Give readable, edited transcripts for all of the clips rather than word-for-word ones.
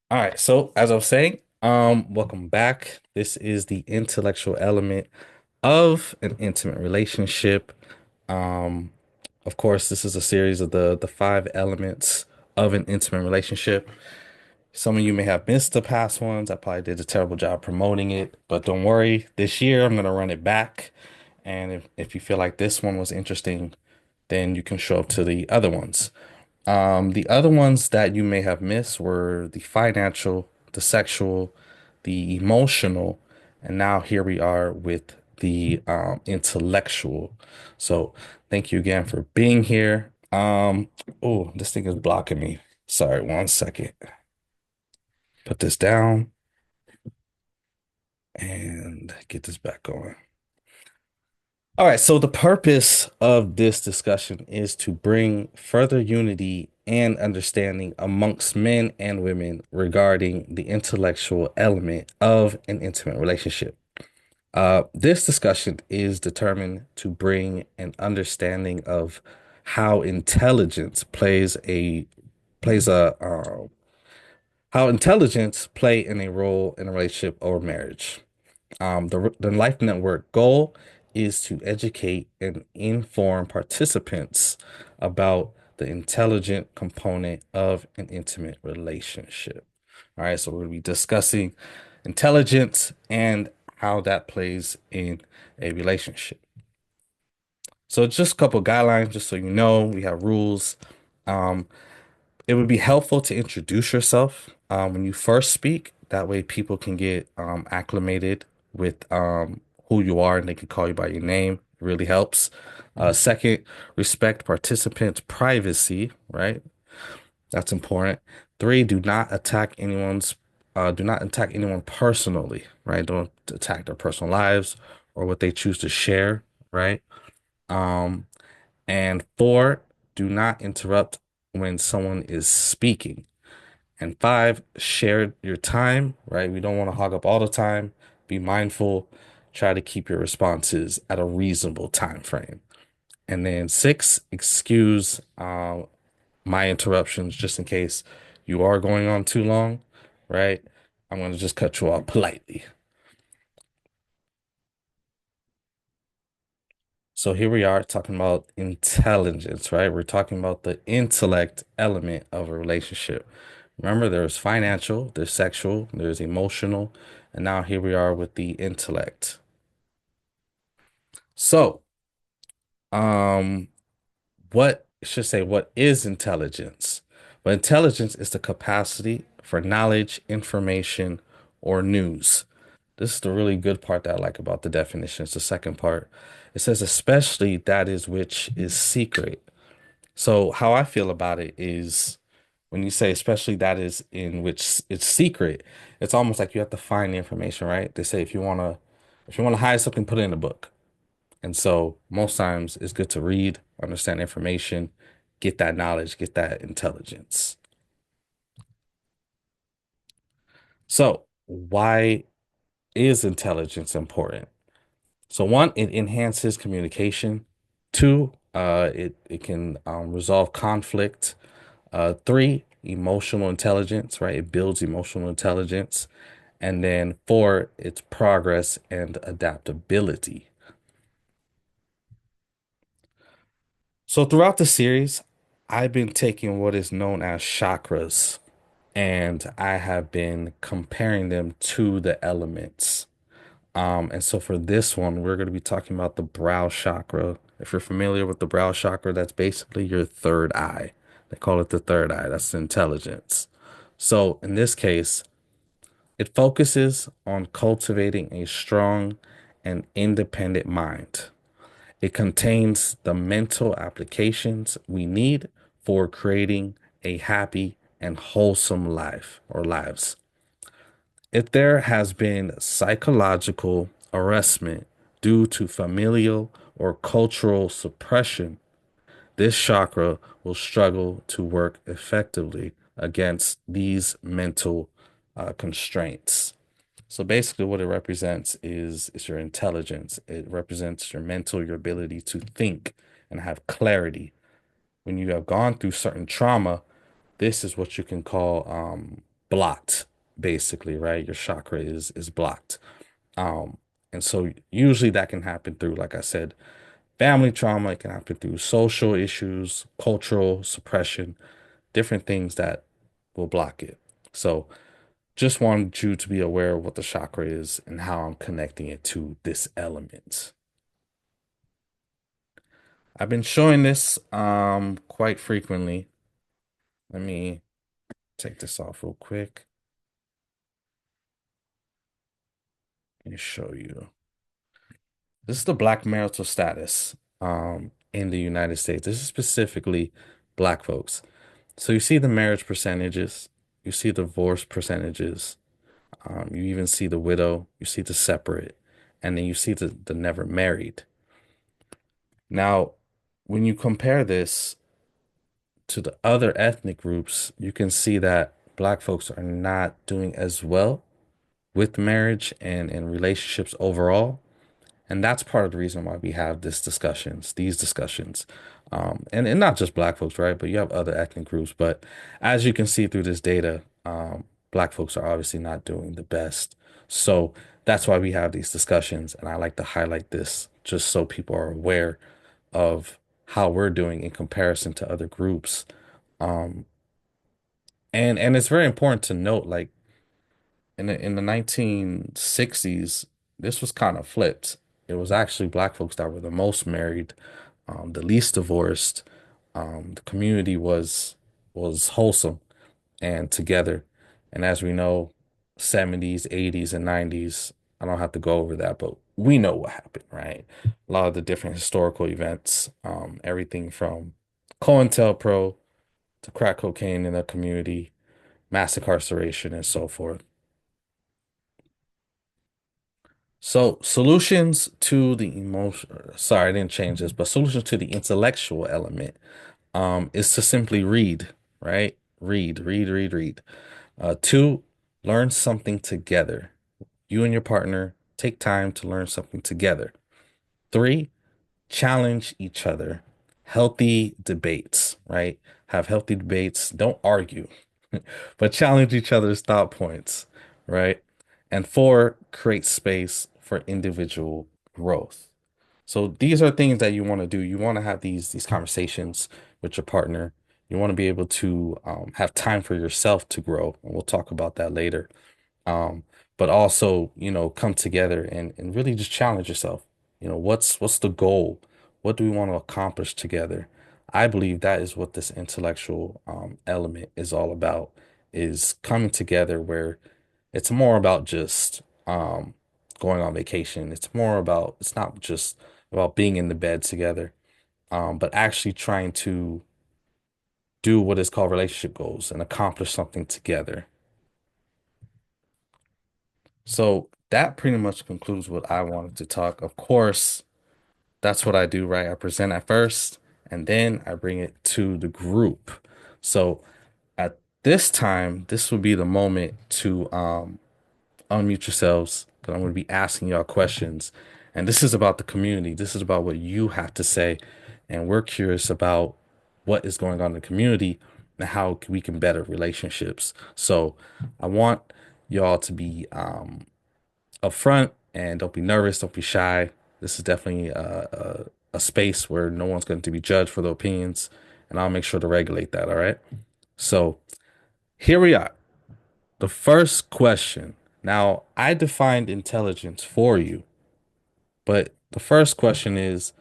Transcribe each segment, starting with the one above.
All right, so as I was saying, welcome back. This is the intellectual element of an intimate relationship. Um, of course, this is a series of the five elements of an intimate relationship. Some of you may have missed the past ones. I probably did a terrible job promoting it, but don't worry. This year I'm gonna run it back. And if you feel like this one was interesting, then you can show up to the other ones. The other ones that you may have missed were the financial, the sexual, the emotional, and now here we are with the intellectual. So thank you again for being here. Oh, this thing is blocking me. Sorry, one second. Put this down and get this back going. All right, so the purpose of this discussion is to bring further unity and understanding amongst men and women regarding the intellectual element of an intimate relationship. This discussion is determined to bring an understanding of how intelligence plays a how intelligence play in a role in a relationship or marriage. The Life Network goal is to educate and inform participants about the intelligent component of an intimate relationship. All right, so we're going to be discussing intelligence and how that plays in a relationship. So just a couple guidelines, just so you know, we have rules. Um, it would be helpful to introduce yourself when you first speak. That way, people can get acclimated with who you are and they can call you by your name. It really helps. Second, respect participants' privacy, right? That's important. Three, do not attack anyone personally, right? Don't attack their personal lives or what they choose to share, right? Um, and four, do not interrupt when someone is speaking. And five, share your time, right? We don't want to hog up all the time. Be mindful. Try to keep your responses at a reasonable time frame. And then six, excuse my interruptions just in case you are going on too long, right? I'm going to just cut you off politely. So here we are talking about intelligence, right? We're talking about the intellect element of a relationship. Remember, there's financial, there's sexual, there's emotional, and now here we are with the intellect. So, um, what is intelligence? Well, intelligence is the capacity for knowledge, information, or news. This is the really good part that I like about the definition. It's the second part. It says, especially that is which is secret. So how I feel about it is when you say especially that is in which it's secret, it's almost like you have to find the information, right? They say if you want to hide something, put it in a book. And so most times it's good to read, understand information, get that knowledge, get that intelligence. So why is intelligence important? So one, it enhances communication. Two, it can resolve conflict. Three, emotional intelligence, right? It builds emotional intelligence. And then four, it's progress and adaptability. So throughout the series, I've been taking what is known as chakras, and I have been comparing them to the elements. And so for this one, we're going to be talking about the brow chakra. If you're familiar with the brow chakra, that's basically your third eye. They call it the third eye. That's intelligence. So in this case, it focuses on cultivating a strong and independent mind. It contains the mental applications we need for creating a happy and wholesome life or lives. If there has been psychological harassment due to familial or cultural suppression, this chakra will struggle to work effectively against these mental constraints. So basically, what it represents is your intelligence. It represents your mental, your ability to think and have clarity. When you have gone through certain trauma, this is what you can call blocked, basically, right? Your chakra is blocked. Um, and so usually that can happen through, like I said, family trauma. It can happen through social issues, cultural suppression, different things that will block it. So just wanted you to be aware of what the chakra is and how I'm connecting it to this element. I've been showing this quite frequently. Let me take this off real quick. Let me show you. This is the black marital status in the United States. This is specifically black folks. So you see the marriage percentages, you see the divorce percentages, you even see the widow, you see the separate, and then you see the never married. Now, when you compare this to the other ethnic groups, you can see that black folks are not doing as well with marriage and relationships overall. And that's part of the reason why we have these discussions. And not just black folks, right? But you have other ethnic groups. But as you can see through this data, black folks are obviously not doing the best. So that's why we have these discussions. And I like to highlight this just so people are aware of how we're doing in comparison to other groups. Um, and it's very important to note, like in the 1960s, this was kind of flipped. It was actually black folks that were the most married, the least divorced. The community was wholesome and together. And as we know, 70s, 80s, and 90s, I don't have to go over that, but we know what happened, right? A lot of the different historical events, everything from COINTELPRO to crack cocaine in the community, mass incarceration, and so forth. So solutions to the sorry, I didn't change this, but solutions to the intellectual element is to simply read, right? Read. Two, learn something together. You and your partner take time to learn something together. Three, challenge each other. Healthy debates, right? Have healthy debates. Don't argue, but challenge each other's thought points, right? And four, create space for individual growth. So these are things that you want to do. You want to have these conversations with your partner. You want to be able to have time for yourself to grow. And we'll talk about that later. Um, but also, come together and really just challenge yourself. What's the goal? What do we want to accomplish together? I believe that is what this intellectual element is all about, is coming together where it's more about just going on vacation. It's not just about being in the bed together, but actually trying to do what is called relationship goals and accomplish something together. So that pretty much concludes what I wanted to talk. Of course, that's what I do, right? I present at first and then I bring it to the group. So at this time, this will be the moment to unmute yourselves because I'm going to be asking y'all questions. And this is about the community. This is about what you have to say. And we're curious about what is going on in the community and how we can better relationships. So I want y'all to be upfront and don't be nervous, don't be shy. This is definitely a space where no one's going to be judged for their opinions, and I'll make sure to regulate that. All right. So here we are. The first question. Now, I defined intelligence for you, but the first question is,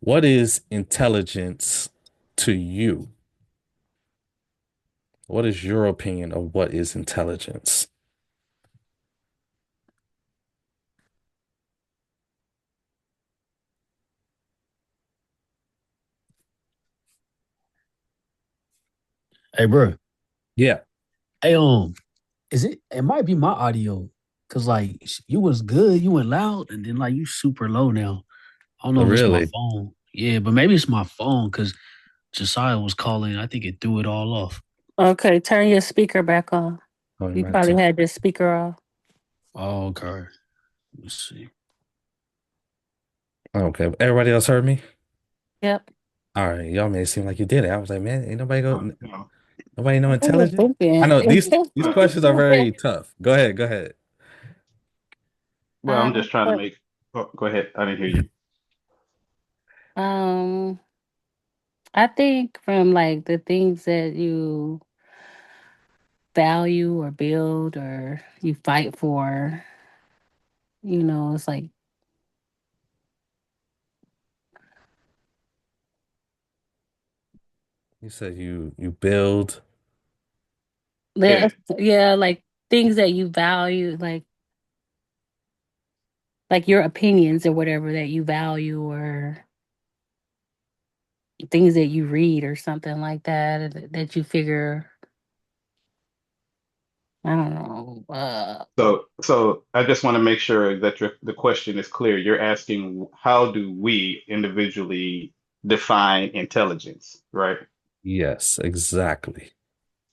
what is intelligence to you? What is your opinion of what is intelligence? Hey, bro. Yeah, Hey, is it? It might be my audio, cause like you was good, you went loud, and then like you super low now. I don't know if it's my really. phone. Yeah, but maybe it's my phone, cause Josiah was calling. I think it threw it all off. Okay, turn your speaker back on. Oh, you You might probably to. had your speaker off. Oh, okay. Let's see. Okay, everybody else heard me? Yep. All right, y'all made it seem like you did it. I was like, man, ain't nobody go. No. Nobody know I was intelligence? I thinking. know these Uh, questions are very tough. Go ahead, go ahead. well, I'm just trying to But make. Oh, go ahead. I didn't hear you. um, I think from like the things that you value or build or you fight for, it's like You said you build. yeah, Yeah. yeah, like things that you value, like your opinions or whatever that you value or things that you read or something like that you figure, I don't know. So I just want to make sure that the question is clear. You're asking how do we individually define intelligence, right? Yes, exactly.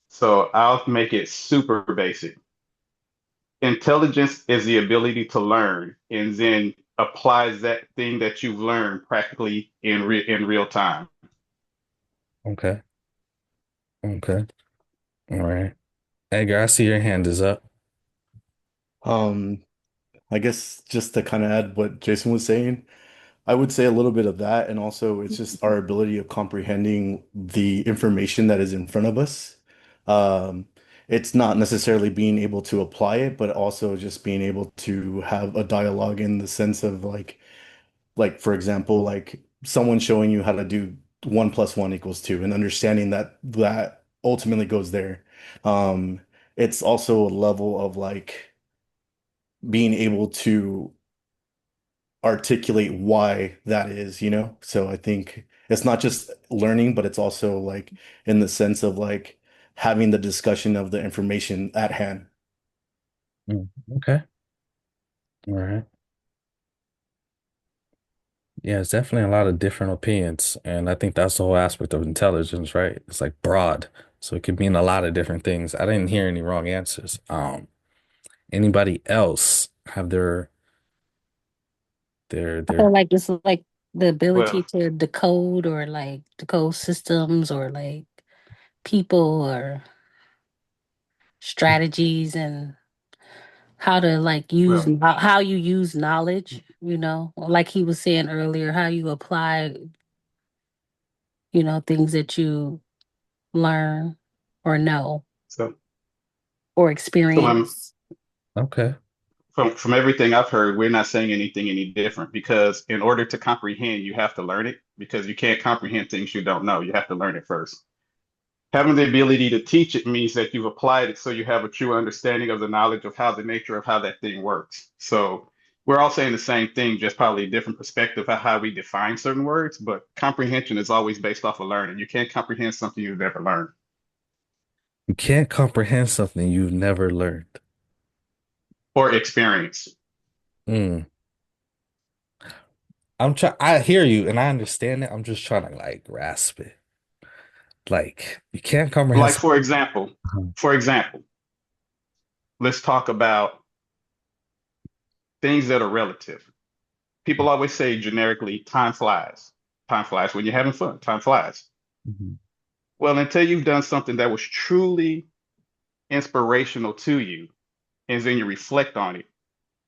So I'll make it super basic. Intelligence is the ability to learn and then applies that thing that you've learned practically in real time. Okay. Okay. All right. Edgar, I see your hand is up. Um, I guess just to kind of add what Jason was saying, I would say a little bit of that, and also it's just our ability of comprehending the information that is in front of us. Um, it's not necessarily being able to apply it, but also just being able to have a dialogue in the sense of like for example, like someone showing you how to do 1 + 1 = 2 and understanding that that ultimately goes there. Um, it's also a level of like being able to articulate why that is, you know? So I think it's not just learning, but it's also like in the sense of like having the discussion of the information at hand. Mm, okay. All right. Yeah, it's definitely a lot of different opinions. And I think that's the whole aspect of intelligence, right? It's like broad. So it could mean a lot of different things. I didn't hear any wrong answers. Anybody else have I feel their like it's like the ability Well, to decode or like decode systems or like people or strategies and how to like well, how you use knowledge, like he was saying earlier, how you apply, things that you learn or know so or so I'm experience. okay. from everything I've heard, we're not saying anything any different because in order to comprehend, you have to learn it because you can't comprehend things you don't know. You have to learn it first. Having the ability to teach it means that you've applied it so you have a true understanding of the knowledge of how the nature of how that thing works. So we're all saying the same thing, just probably a different perspective of how we define certain words, but comprehension is always based off of learning. You can't comprehend something you've never learned You can't comprehend something you've never learned. or experienced. Mm. I hear you and I understand it. I'm just trying to like grasp it. Like you can't comprehend Like something. for example, let's talk about things that are relative. People always say generically, time flies. Time flies when you're having fun. Time flies. Mhm. Well, until you've done something that was truly inspirational to you, and then you reflect on it.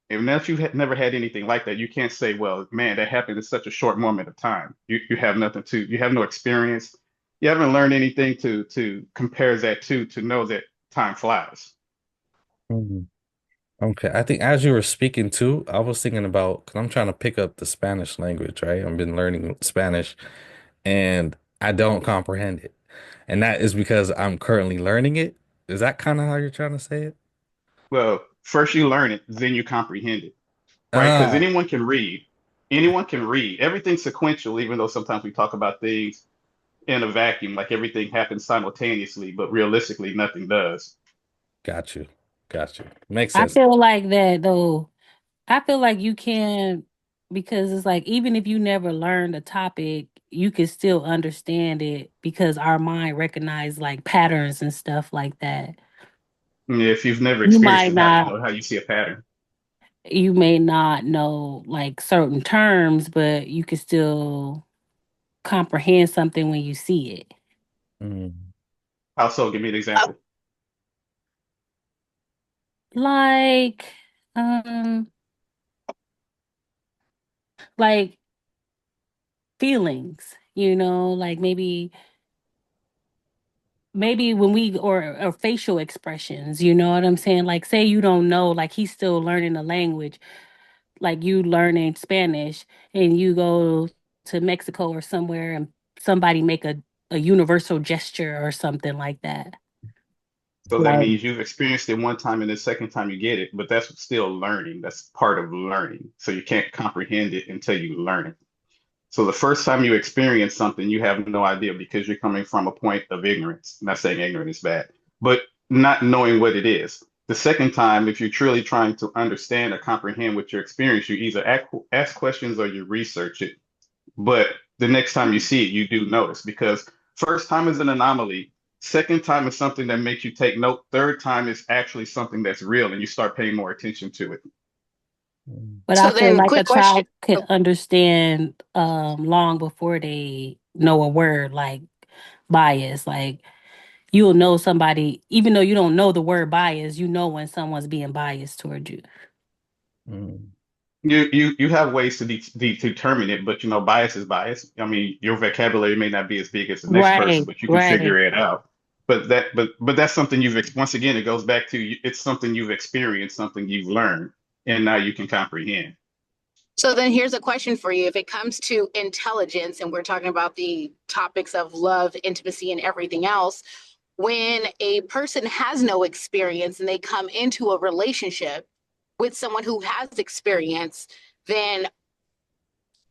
And if you never had anything like that, you can't say, "Well, man, that happened in such a short moment of time." You have nothing to, you have no experience. You haven't learned anything to compare that to know that time flies. Mhm. Okay, I think as you were speaking too, I was thinking about because I'm trying to pick up the Spanish language, right? I've been learning Spanish and I don't comprehend it. And that is because I'm currently learning it. Is that kind of how you're trying to say it? Well, first you learn it, then you comprehend it, right? Because Ah, anyone can read. Anyone can read. Everything's sequential, even though sometimes we talk about things in a vacuum, like everything happens simultaneously, but realistically, nothing does. got you. Got you. Makes I sense. feel like that though. I feel like you can because it's like even if you never learned a topic, you can still understand it because our mind recognize like patterns and stuff like that. If you've never You experienced might it, how do you not know how you see a pattern? you may not know like certain terms, but you can still comprehend something when you see it. Mm. How so? Give me an Uh, example. Like, um, like feelings, like maybe when we or facial expressions, you know what I'm saying? Like say you don't know, like he's still learning the language, like you learning Spanish and you go to Mexico or somewhere and somebody make a universal gesture or something like that. So that Like means you've experienced it one time and the second time you get it, but that's still learning. That's part of learning. So you can't comprehend it until you learn it. So the first time you experience something, you have no idea because you're coming from a point of ignorance. I'm not saying ignorance is bad, but not knowing what it is. The second time, if you're truly trying to understand or comprehend what you're experiencing, you either ask questions or you research it. But the next time you see it, you do notice because first time is an anomaly. Second time is something that makes you take note. Third time is actually something that's real and you start paying more attention to it. Mm. but I so feel then, like a quick question. child could Oh, understand long before they know a word like bias. Like you'll know somebody, even though you don't know the word bias, you know when someone's being biased towards you. Mm. You have ways to determine it, but bias is bias. I mean, your vocabulary may not be as big as the next person, Right, but you can right. figure it out. But that's something once again, it goes back to it's something you've experienced, something you've learned, and now you can comprehend. so then here's a question for you. If it comes to intelligence, and we're talking about the topics of love, intimacy, and everything else, when a person has no experience and they come into a relationship with someone who has experience, then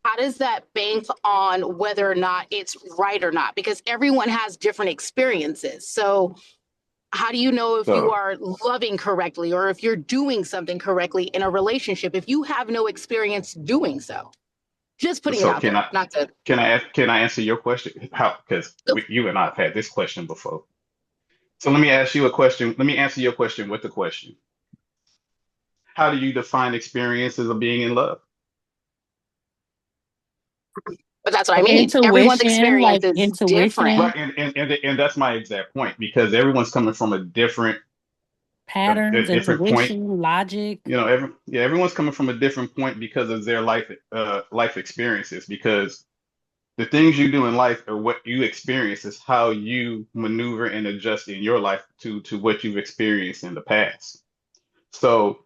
how does that bank on whether or not it's right or not? Because everyone has different experiences. So how do you know if you So are loving correctly or if you're doing something correctly in a relationship if you have no experience doing so? Just putting it so out there, not to. can I answer your question? How? Because you and I have had this question before. So let me ask you a question. Let me answer your question with the question. How do you define experiences of being in love? But that's what I Or mean. Everyone's intuition, experience like is different. intuition, Right, and that's my exact point because everyone's coming from a patterns, different point. intuition, logic. Everyone's coming from a different point because of their life experiences. Because the things you do in life or what you experience is how you maneuver and adjust in your life to what you've experienced in the past. So,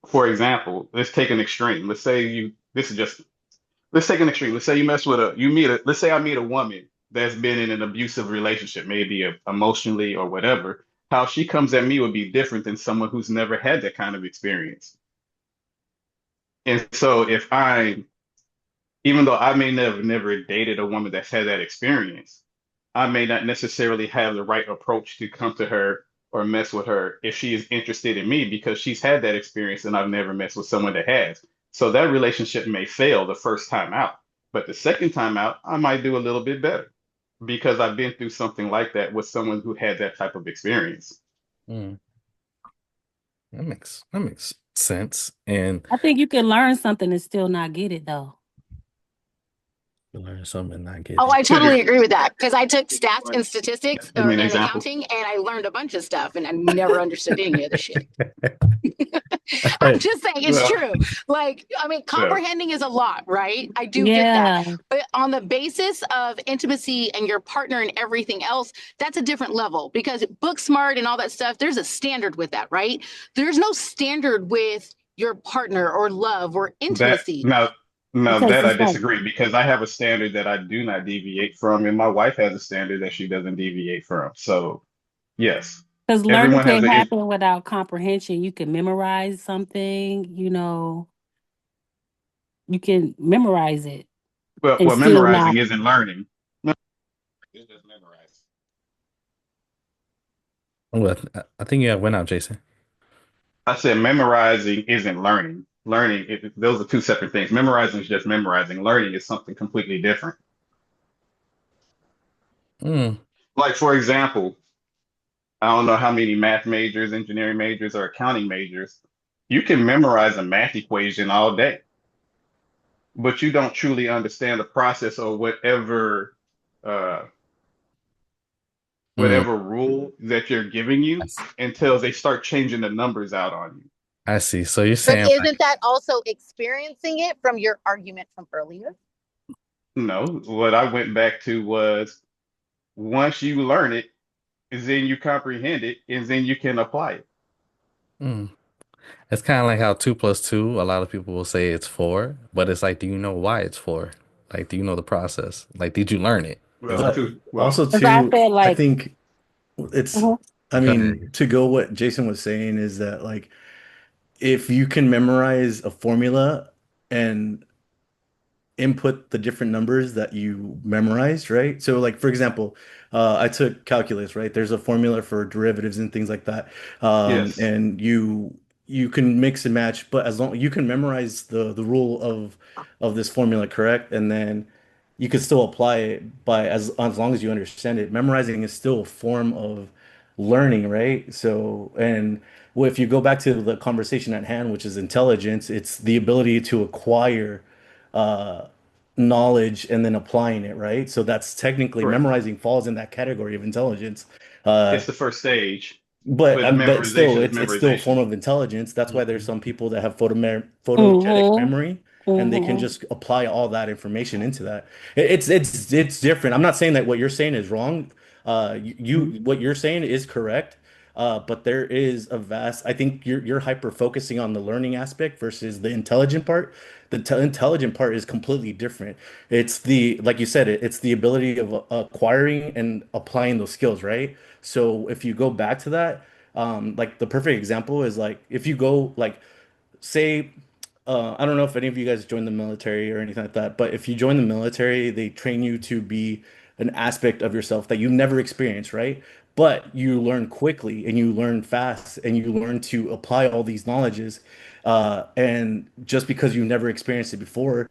for example, let's take an extreme. Let's say you. This is just let's take an extreme. Let's say let's say I meet a woman that's been in an abusive relationship, maybe emotionally or whatever. How she comes at me would be different than someone who's never had that kind of experience. And so even though I may never dated a woman that's had that experience, I may not necessarily have the right approach to come to her or mess with her if she is interested in me because she's had that experience and I've never messed with someone that has. So that relationship may fail the first time out, but the second time out, I might do a little bit better because I've been through something like that with someone who had that type of experience. Mm. That makes sense. And I think you can learn something and still not get it though. you learn something and not get Oh, it. I Could you totally agree with that because I took stats and statistics give me an and example? accounting and I learned a bunch of stuff and I never understood any of the shit. I'm Hey, just saying it's Well, true. Like, I mean, yeah. comprehending is a lot, right? I do get that. Yeah, But on the basis of intimacy and your partner and everything else, that's a different level because book smart and all that stuff, there's a standard with that, right? There's no standard with your partner or love or That intimacy. now, now because that I it's like disagree because I have a standard that I do not deviate from, and my wife has a standard that she doesn't deviate from. So yes, because learning everyone has can a happen without comprehension. You can memorize something, you can memorize it and well, still not. memorizing isn't learning. It's just memorizing. well, I think you went out, Jason. I said memorizing isn't learning. Those are two separate things. Memorizing is just memorizing. Learning is something completely different. Mm. Like for example, I don't know how many math majors, engineering majors, or accounting majors. You can memorize a math equation all day, but you don't truly understand the process or whatever uh, Mm, whatever rule that you're giving I you see. until they start changing the numbers out on you. I see. So you're But saying isn't like, that also experiencing it from your argument from earlier? No, what I went back to was once you learn it, is then you comprehend it, and then you can apply it. mm. It's kind of like how two plus two, a lot of people will say it's four, but it's like, do you know why it's four? Like, do you know the process? Like, did you learn it? Is Well, that But too, well, also Because I too, feel I like, think it's, mhm. I go mean, ahead? to go what Jason was saying is that like if you can memorize a formula and input the different numbers that you memorized, right? So, like for example, I took calculus, right? There's a formula for derivatives and things like that, yes, and you can mix and match, but as long you can memorize the rule of this formula, correct? And then you could still apply it by as long as you understand it. Memorizing is still a form of learning, right? So, and well, if you go back to the conversation at hand, which is intelligence, it's the ability to acquire uh, knowledge and then applying it, right? So that's technically correct. memorizing falls in that category of intelligence. Uh, It's the first stage, but but but still, memorization is it's still a form memorization. of intelligence. That's why there's Mhm. some people that have photogenic Mhm. memory, and they can Mhm. just apply all that information into that. It's different. I'm not saying that what you're saying is wrong. What you're saying is correct. But there is a vast. I think you're hyper focusing on the learning aspect versus the intelligent part. The intelligent part is completely different. It's the like you said it's the ability of acquiring and applying those skills, right? So if you go back to that, like the perfect example is like if you go like say I don't know if any of you guys join the military or anything like that, but if you join the military, they train you to be an aspect of yourself that you've never experienced, right? But you learn quickly and you learn fast and you learn to apply all these knowledges. And just because you never experienced it before,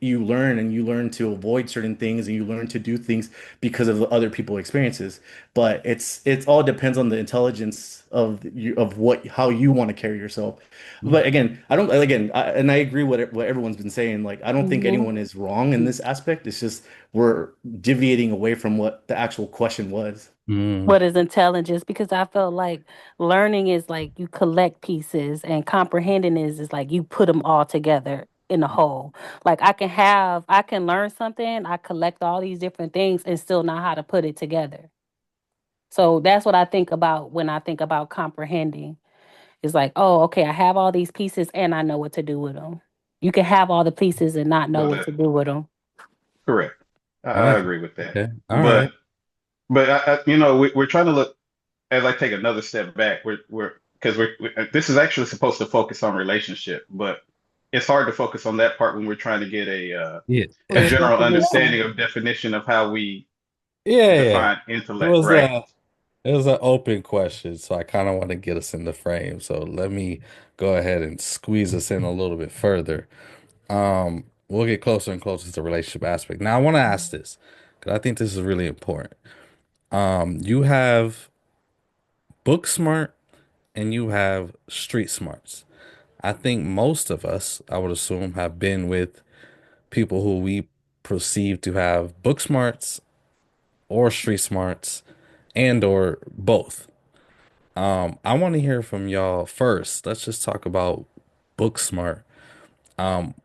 you learn and you learn to avoid certain things and you learn to do things because of the other people experiences. But it's all depends on the intelligence of you of what how you want to carry yourself. But again, and I agree what everyone's been saying. Like, I don't think Mhm. anyone is wrong in this aspect. It's just we're deviating away from what the actual question was. Mm, What is intelligence? Because I felt like learning is like you collect pieces, and comprehending is like you put them all together in a whole. Like I can learn something, I collect all these different things and still know how to put it together. So that's what I think about when I think about comprehending. It's like, oh, okay, I have all these pieces and I know what to do with them. You can have all the pieces and not know Well, what to do with them. correct. I okay. agree with that. Okay. All But right. we're trying to look as I take another step back. We're because this is actually supposed to focus on relationship, but it's hard to focus on that part when we're trying to get Yeah. a Let's go general to this understanding one. of definition of how we Yeah, yeah. define It intellect, was right? it was an open question, so I kind of want to get us in the frame. So let me go ahead and squeeze us in a little bit further. We'll get closer and closer to the relationship aspect. Now I want to ask this because I think this is really important. You have book smart and you have street smarts. I think most of us, I would assume, have been with people who we perceive to have book smarts or street smarts and or both. I want to hear from y'all first. Let's just talk about book smart.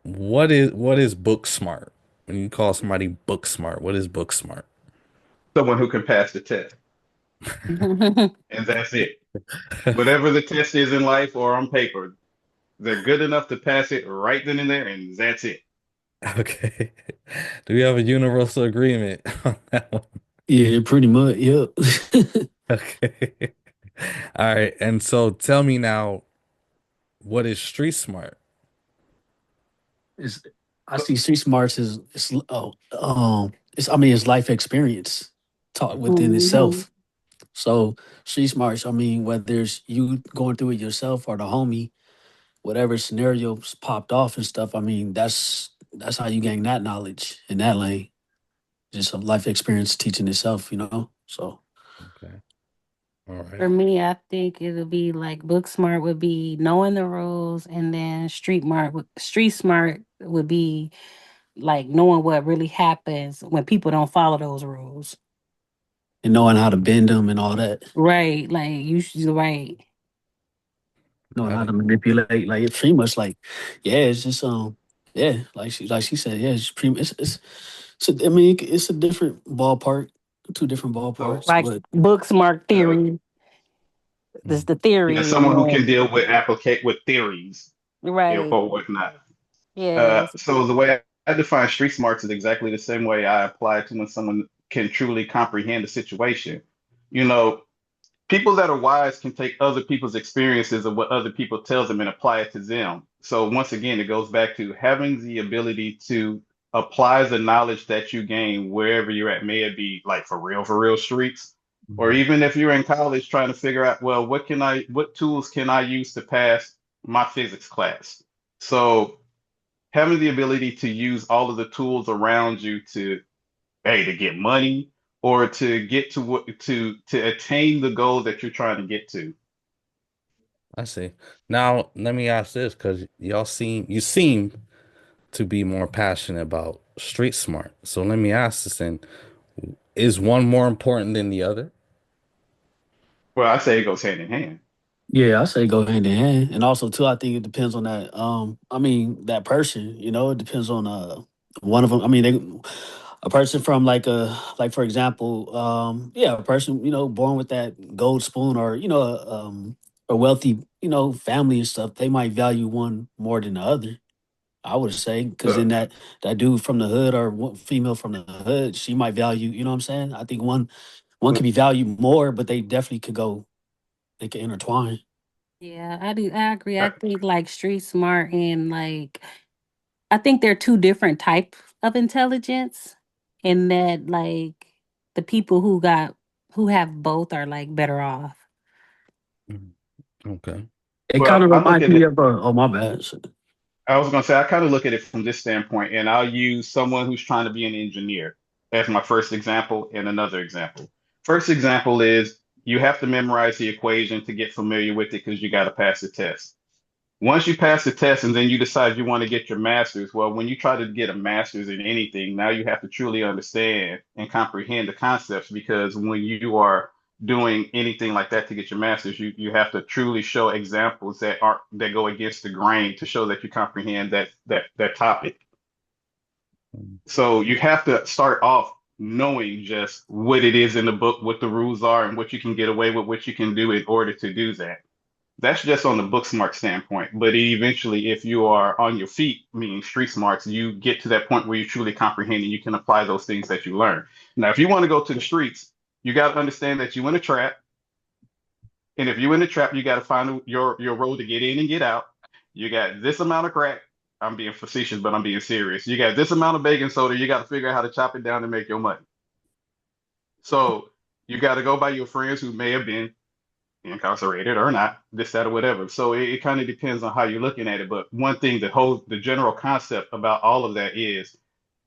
What is book smart? When you call somebody book smart, what is book smart? Someone who can pass the test, and that's it. Whatever the test is in life or on paper, they're good enough to pass it right then and there, and that's it. Okay. Do we have a universal agreement on that one? Yeah, pretty much. Yep. Okay. All right. And so tell me now, what is street smart? it's, I see street smarts as it's I mean it's life experience taught within Mhm. itself. So street smarts, I mean, whether it's you going through it yourself or the homie, whatever scenarios popped off and stuff, I mean, that's how you gain that knowledge in that lane. Just a life experience teaching itself. So Okay. All For right. me, I think it'll be like book smart would be knowing the rules, and then street smart would be like knowing what really happens when people don't follow those rules. and knowing how to bend them and all that. Right. Like you should right. Knowing how Got to it. manipulate. Like it's pretty much like, yeah, it's just yeah, like she said, yeah, it's pretty I mean it's a different ballpark, two different So, ballparks, Like but book smart uh, theory. This Mm. the yeah, theory and someone who can then deal with applicate with theories, right. or whatnot. Yes. So the way I define street smarts is exactly the same way I apply it to when someone can truly comprehend the situation. You know, people that are wise can take other people's experiences of what other people tell them and apply it to them. So once again, it goes back to having the ability to apply the knowledge that you gain wherever you're at. May it be like for real streets, or Mhm. even if you're in college trying to figure out, well, what tools can I use to pass my physics class? So having the ability to use all of the tools around you to, hey, to get money or to get to what to attain the goal that you're trying to get to. I see. Now, let me ask this because you seem to be more passionate about street smart. So let me ask this then, is one more important than the other? Well, I say it goes hand in hand. yeah, I say go hand in hand. And also too, I think it depends on that. I mean that person. You know, it depends on one of them. I mean, a person from like for example, yeah, a person born with that gold spoon or a wealthy family and stuff. They might value one more than the other. I would say because So, then that dude from the hood or female from the hood, she might value. You know what I'm saying? I think one could be valued more, but they definitely could go. They could intertwine. Yeah, I do. I agree. uh, I think like street smart and like I think they're two different types of intelligence, and that like the people who have both are like better off. Mhm. Okay. It kind well, of I look reminds at me it. of oh my bad. I was going to say I kind of look at it from this standpoint, and I'll use someone who's trying to be an engineer as my first example and another example. First example is you have to memorize the equation to get familiar with it because you got to pass the test. Once you pass the test and then you decide you want to get your master's, well, when you try to get a master's in anything, now you have to truly understand and comprehend the concepts because when you are doing anything like that to get your master's, you have to truly show examples that go against the grain to show that you comprehend that topic. Mhm. So you have to start off knowing just what it is in the book, what the rules are, and what you can get away with, what you can do in order to do that. That's just on the book smart standpoint. But eventually, if you are on your feet, meaning street smarts, you get to that point where you truly comprehend and you can apply those things that you learn. Now, if you want to go to the streets, you got to understand that you're in a trap. And if you're in the trap, you got to find your road to get in and get out. You got this amount of crack. I'm being facetious, but I'm being serious. You got this amount of baking soda. You got to figure out how to chop it down and make your money. So you got to go by your friends who may have been incarcerated or not, this, that, or whatever. So it kind of depends on how you're looking at it. But one thing, the general concept about all of that is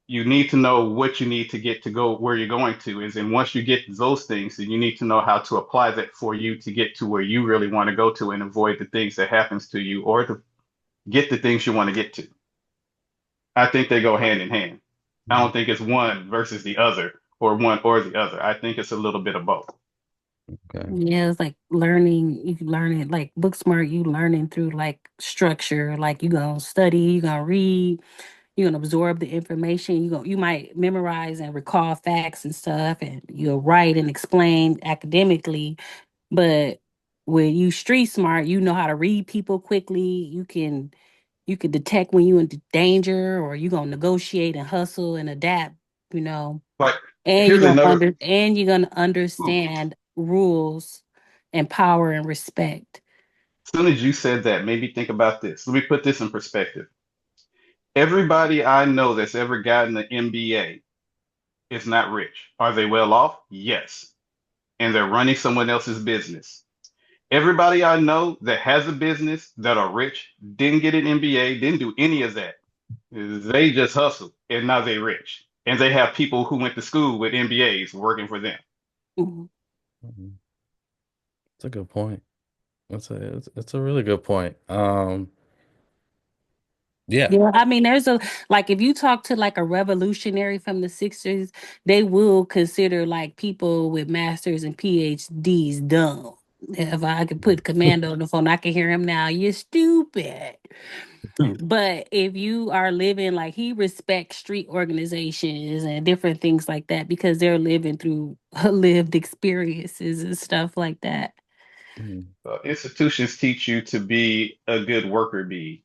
you need to know what you need to get to go where you're going to is. And once you get those things, then you need to know how to apply that for you to get to where you really want to go to and avoid the things that happens to you or to get the things you want to get to. I think they go hand in hand. I don't think it's one versus the other or one or the other. I think it's a little bit of both. Okay. Yeah, it's like learning. You learn it like book smart. You learning through like structure. Like you gonna study. You gonna read. You're gonna absorb the information. You might memorize and recall facts and stuff, and you'll write and explain academically. But when you street smart, you know how to read people quickly. You can detect when you in danger, or you gonna negotiate and hustle and adapt. You know, Like, and here's another. you're gonna Ooh, understand rules and power and respect. as soon as you said that, made me think about this. Let me put this in perspective. Everybody I know that's ever gotten an MBA is not rich. Are they well off? Yes. And they're running someone else's business. Everybody I know that has a business that are rich didn't get an MBA, didn't do any of that. They just hustle and now they're rich. And they have people who went to school with MBAs working for them. Mhm. Mhm. That's a good point. It's a really good point. Yeah. Yeah, I mean, there's a like if you talk to like a revolutionary from the 60s, they will consider like people with masters and PhDs dumb. If I could put Commando on the phone, I can hear him now. You're stupid. But if you are living like he respects street organizations and different things like that because they're living through lived experiences and stuff like that. Mm. Institutions teach you to be a good worker bee.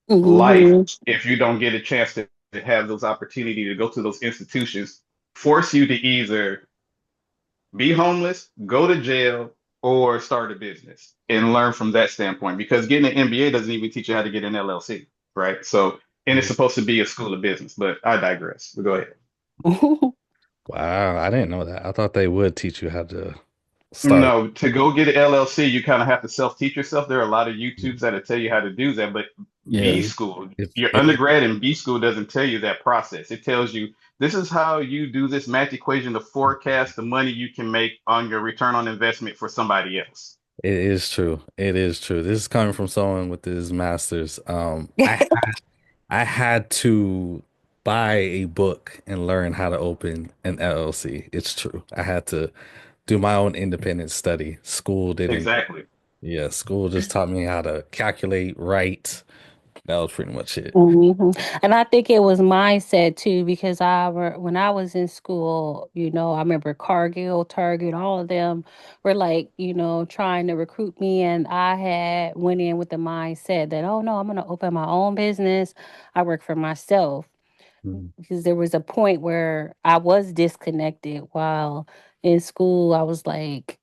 Life, Hmm. if you don't get a chance to have those opportunity to go to those institutions, force you to either be homeless, go to jail, or start a business and learn from that standpoint. Because getting an MBA doesn't even teach you how to get an LLC, right? So, and it's Yeah. supposed to be a school of business, but I digress. But go ahead. Wow, I didn't know that. I thought they would teach you how to start. No, to go get an LLC, you kind of have to self-teach yourself. There are a lot of YouTubes that'll tell you how to do that, but B Yeah. school, your If undergrad in B school doesn't tell you that process. It tells you this is how you do this math equation to forecast the money you can make on your return on investment for somebody else. it is true. It is true. This is coming from someone with his master's. I had to buy a book and learn how to open an LLC. It's true. I had to do my own independent study. School didn't, Exactly. yeah, school just taught me how to calculate, write. That was pretty much it. Mhm. And I think it was mindset too, because when I was in school, I remember Cargill, Target, all of them were like, trying to recruit me, and I had went in with the mindset that, oh no, I'm gonna open my own business. I work for myself Mm. because there was a point where I was disconnected while in school. I was like,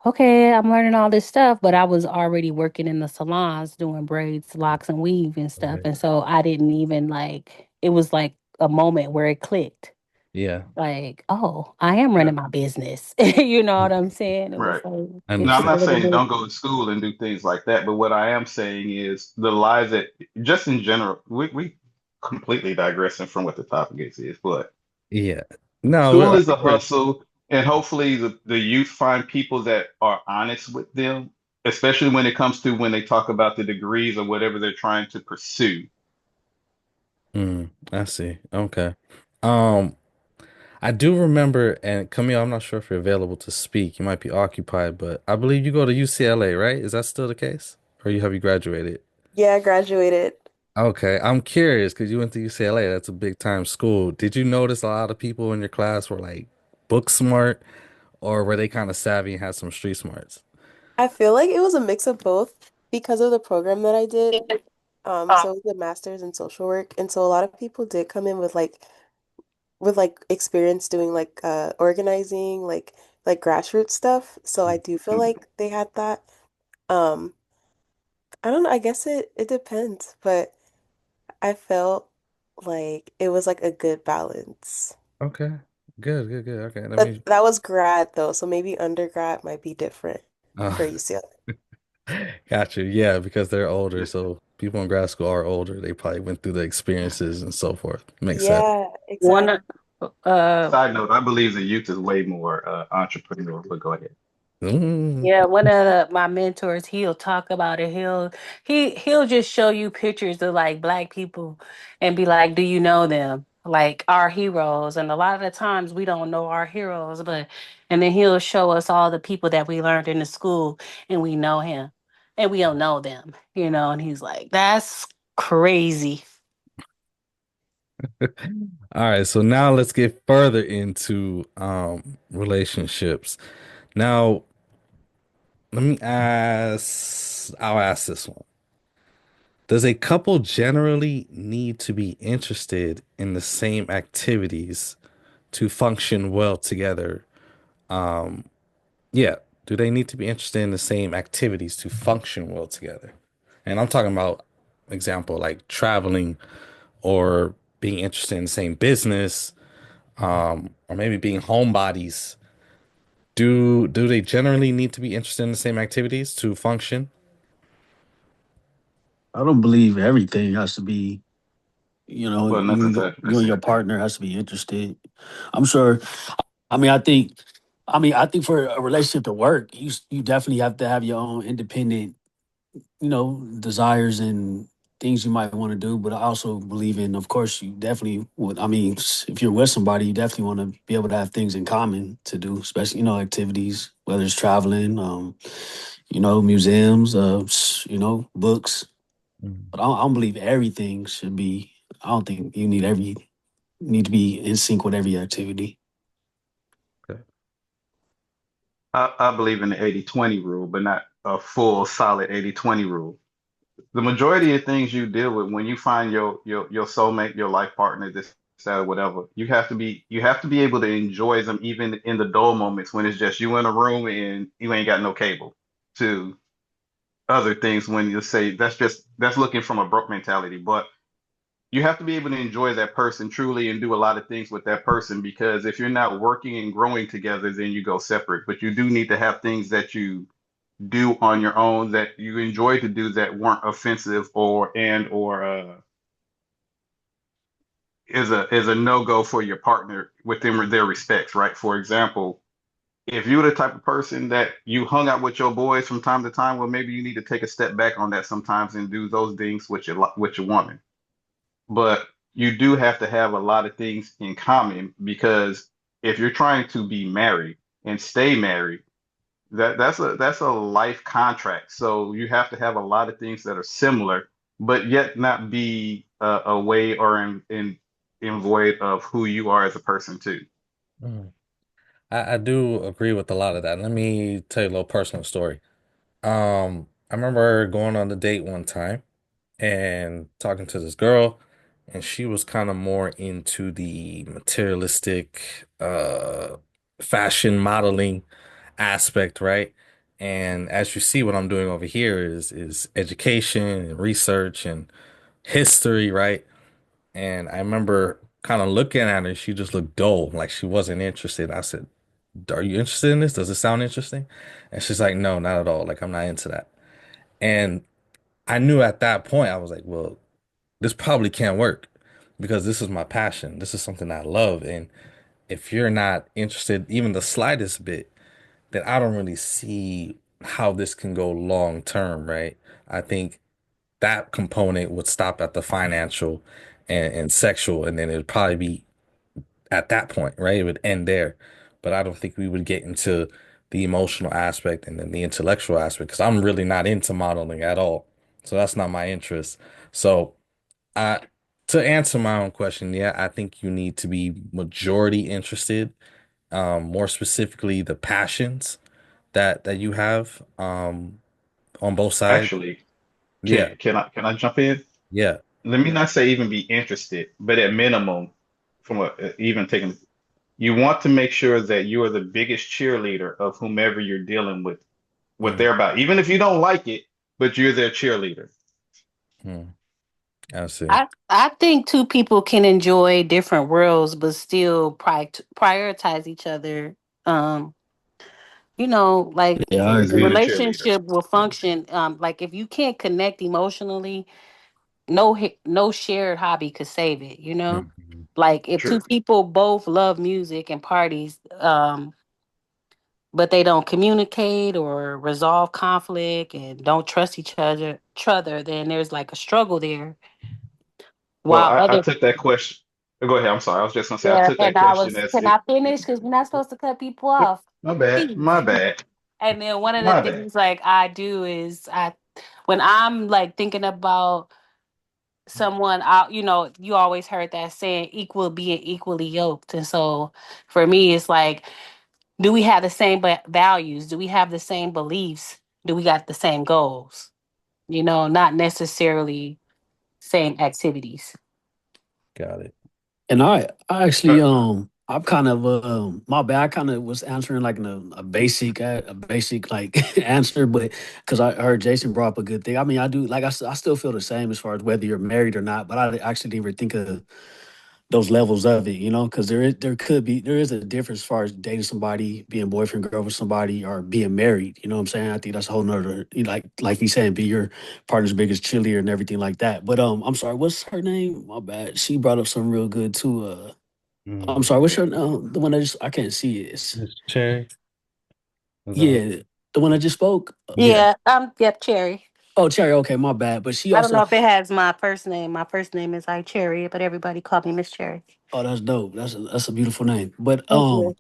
okay, I'm learning all this stuff, but I was already working in the salons doing braids, locks, and weave and stuff. Right. And so I didn't even like, it was like a moment where it clicked. Yeah. Like, oh, I am Yeah. running my business. You know what I'm saying? It was Right. like, And it Now, I'm took a not little saying bit. don't go to school and do things like that, but what I am saying is the lies that, just in general, we completely digressing from what the topic is, but yeah. No, school I is a think we're hustle, and hopefully the youth find people that are honest with them, especially when it comes to when they talk about the degrees or whatever they're trying to pursue. I see. Okay. Um, I do remember, and Camille, I'm not sure if you're available to speak. You might be occupied, but I believe you go to UCLA, right? Is that still the case? Or have you graduated? Yeah, I graduated. Okay, I'm curious because you went to UCLA. That's a big time school. Did you notice a lot of people in your class were like book smart, or were they kind of savvy and had some street smarts? I feel like it was a mix of both because of the program that I did. So it was a master's in social work, and so a lot of people did come in with experience doing organizing, like grassroots stuff. So I do feel like they had that. Um, I don't know, I guess it depends, but I felt like it was like a good balance. Okay, good, good, good. Okay, let But me. that was grad though, so maybe undergrad might be different Uh, for UCLA. got you. Yeah, because they're older, so people in grad school are older. They probably went through the experiences and so forth. Makes sense. Yeah, One, exactly. Side note, I believe the youth is way more entrepreneurial, but go ahead. Mm, yeah, one of my mentors, he'll talk about it. He'll just show you pictures of like black people and be like, "Do you know them?" Like our heroes. And a lot of the times we don't know our heroes, but and then he'll show us all the people that we learned in the school and we know him and we don't know them, and he's like, "That's crazy." All right, so now let's get further into relationships. Now, I'll ask this one. Does a couple generally need to be interested in the same activities to function well together? Um, yeah, do they need to be interested in the same activities to function well together? And I'm talking about example like traveling or being interested in the same business, or maybe being homebodies. Do they generally need to be interested in the same activities to function? I don't believe everything has to be, Well, you and your necessary. partner has to be interested. I'm sure. I mean, I think for a relationship to work, you definitely have to have your own independent, desires and things you might want to do, but I also believe in, of course, you definitely would. I mean, if you're with somebody, you definitely want to be able to have things in common to do, especially, activities, whether it's traveling, museums, books. Mm. But I don't believe everything should be. I don't think you need to be in sync with every activity. Okay. I believe in the 80-20 rule, but not a full solid 80-20 rule. The majority of things you deal with when you find your soulmate, your life partner, this, that, or whatever, you have to be able to enjoy them even in the dull moments when it's just you in a room and you ain't got no cable to other things when you say that's looking from a broke mentality. But you have to be able to enjoy that person truly and do a lot of things with that person because if you're not working and growing together, then you go separate. But you do need to have things that you do on your own that you enjoy to do that weren't offensive or is a no-go for your partner within their respects, right? For example, if you're the type of person that you hung out with your boys from time to time, well, maybe you need to take a step back on that sometimes and do those things with your woman. But you do have to have a lot of things in common because if you're trying to be married and stay married, that's a life contract. So you have to have a lot of things that are similar, but yet not be away or in void of who you are as a person too. Mm. I do agree with a lot of that. Let me tell you a little personal story. I remember going on a date one time and talking to this girl, and she was kind of more into the materialistic fashion modeling aspect, right? And as you see, what I'm doing over here is education and research and history, right? And I remember kind of looking at her, she just looked dull, like she wasn't interested. I said, "Are you interested in this? Does it sound interesting?" And she's like, "No, not at all. Like I'm not into that." And I knew at that point, I was like, well, this probably can't work because this is my passion. This is something I love. And if you're not interested even the slightest bit, then I don't really see how this can go long term, right? I think that component would stop at the financial and sexual, and then it'd probably be at that point, right? It would end there. But I don't think we would get into the emotional aspect and then the intellectual aspect because I'm really not into modeling at all. So that's not my interest. So I to answer my own question, yeah, I think you need to be majority interested, more specifically the passions that you have on both sides. Actually, Yeah, can I jump in? yeah. Let me not say even be interested, but at minimum, even taking, you want to make sure that you are the biggest cheerleader of whomever you're dealing with, what Mm, they're about, even if you don't like it, but you're their cheerleader. mm, I see. I think two people can enjoy different worlds, but still prioritize each other. Um, like Yeah, I As the being a agree. cheerleader. relationship will function. Like if you can't connect emotionally, no shared hobby could save it. Mhm. Like if two True. people both love music and parties, but they don't communicate or resolve conflict and don't trust each other, then there's like a struggle there. Well, While I other took that question. Go ahead. I'm sorry. I was just gonna say I Yeah, took that and I question was as can it. I finish? Because we're not supposed to cut people off. My bad. Please. My bad. And then one of the My bad. things like I do is when I'm like thinking about someone out, you always heard that saying equal being equally yoked. And so for me, it's like, do we have the same values? Do we have the same beliefs? Do we got the same goals? Not necessarily same activities. Got it. And I Uh, actually, I'm kind of, my bad. I kind of was answering like in a basic like answer, but because I heard Jason brought up a good thing. I mean, I do like I still feel the same as far as whether you're married or not. But I actually didn't even think of those levels of it, because there is a difference as far as dating somebody, being boyfriend girl with somebody, or being married. You know what I'm saying? I think that's a whole nother, like he's saying, be your partner's biggest cheerleader and everything like that. But I'm sorry, what's her name? My bad. She brought up something real good too. I'm Mm. sorry, what's her the one I can't see it. Miss Cherry, is that? Yeah, the one I just spoke. Yeah. Yeah, yep, Cherry. Oh, Cherry. Okay, my bad. But she I don't know also. if it has my first name. My first name is I Cherry, but everybody called me Miss Cherry. Oh, that's dope. That's a beautiful name. But Thank you.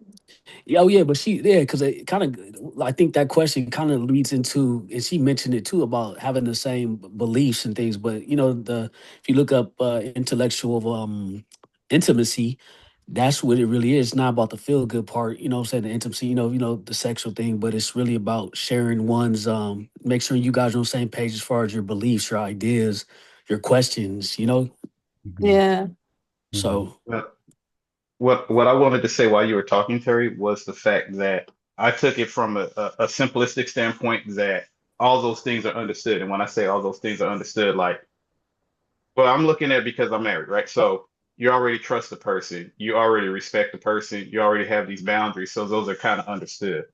yeah, oh yeah, but because it kind of, I think that question kind of leads into, and she mentioned it too about having the same beliefs and things. But if you look up intellectual intimacy, that's what it really is. It's not about the feel good part, what I'm saying, the intimacy, the sexual thing, but it's really about sharing one's make sure you guys are on the same page as far as your beliefs, your ideas, your questions. Mhm. Yeah. Mhm. So Well, what I wanted to say while you were talking, Terry, was the fact that I took it from a simplistic standpoint that all those things are understood. And when I say all those things are understood, like, well, I'm looking at because I'm married, right? So you already trust the person, you already respect the person, you already have these boundaries. So those are kind of understood.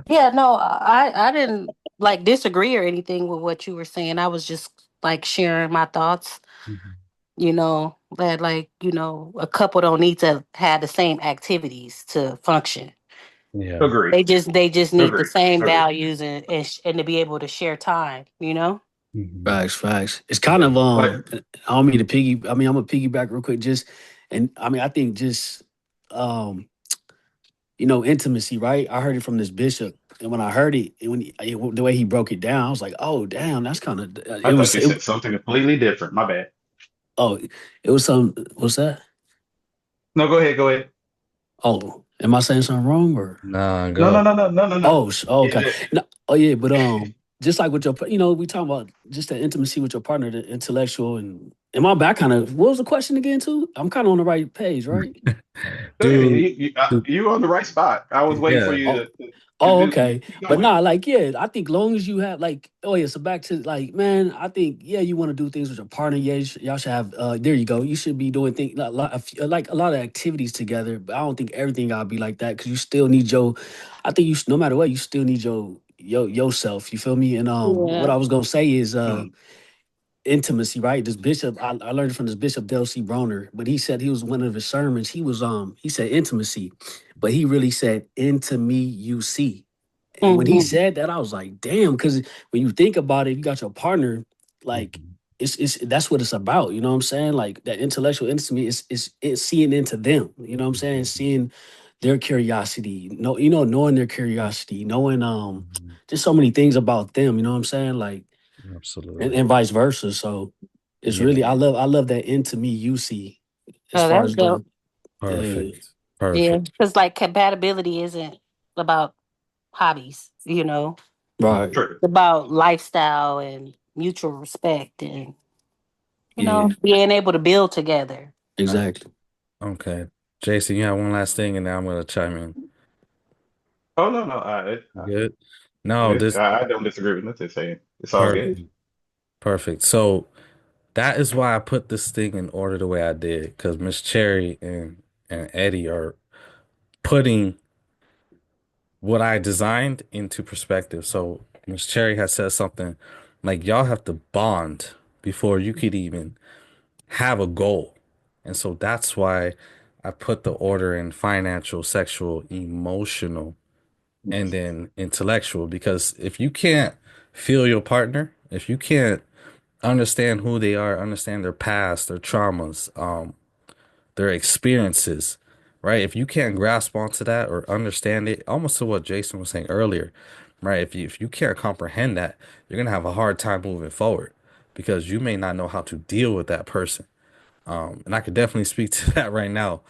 Yeah, no, I didn't like disagree or anything with what you were saying. I was just like sharing my thoughts, Mhm. that like, a couple don't need to have the same activities to function. Yeah. Agree. They just need the Agree. same Agree. values and to be able to share time. Mhm. facts. It's kind Yeah. of Like, I don't mean to piggy. I mean, I'm gonna piggyback real quick. And I mean, I think just um, intimacy, right? I heard it from this bishop, and when I heard it, the way he broke it down, I was like, oh damn, that's kind of I it thought was you it. said something completely different. My bad. Oh, it was some. What's that? No, go ahead. Go ahead. Oh, am I saying something wrong or? Nah, No, no, go. no, no, no, no, no. Okay. Yeah. No, oh yeah, but just like with we talking about just the intimacy with your partner, the intellectual and my back kind of. What was the question again? Too? I'm kind of on the right page, right? Go ahead. Dude, dude, You on the right spot. I was waiting for yeah. you Oh, to oh, do. okay. Keep But going. nah, like yeah, I think long as you have like, oh yeah, so back to like, man, I think yeah, you want to do things with your partner. Yeah, y'all should have. There you go. You should be doing things like a lot of activities together. But I don't think everything gotta be like that because you still need your. I think no matter what, you still need yourself. You feel me? And what Yeah. I was gonna say is Mm, intimacy, right? This bishop, I learned from this bishop Del C. Broner, but he said he was one of his sermons. He said intimacy, but he really said into me you see. And when he Hmm. said that, I was like, damn, because when you think about it, you got your partner, like Mhm. it's that's what it's about. You know what I'm saying? Like that intellectual intimacy is it's seeing into them. You know what I'm saying? Mhm. Seeing their curiosity, knowing their curiosity, knowing Mhm. just so many things about them. You know what I'm saying? Like Absolutely. and vice versa. So it's Yeah. really I love that into me you see as Oh, far that's as dope. the Perfect. Yeah, Perfect. because like compatibility isn't about hobbies. right, true. It's about lifestyle and mutual respect and yeah, being able to build together. exactly. Okay. Jason, you have one last thing, and then I'm gonna chime in. Oh no, no. Good. No, this I don't disagree with nothing you're saying. It's all good. perfect. Perfect. So that is why I put this thing in order the way I did, because Miss Cherry and Eddie are putting what I designed into perspective. So Miss Cherry has said something like y'all have to bond before you could even have a goal. And so that's why I put the order in financial, sexual, emotional, and Yes. then intellectual. Because if you can't feel your partner, if you can't understand who they are, understand their past, their traumas, their experiences, right? If you can't grasp onto that or understand it, almost to what Jason was saying earlier, right? If you can't comprehend that, you're gonna have a hard time moving forward because you may not know how to deal with that person. And I could definitely speak to that right now.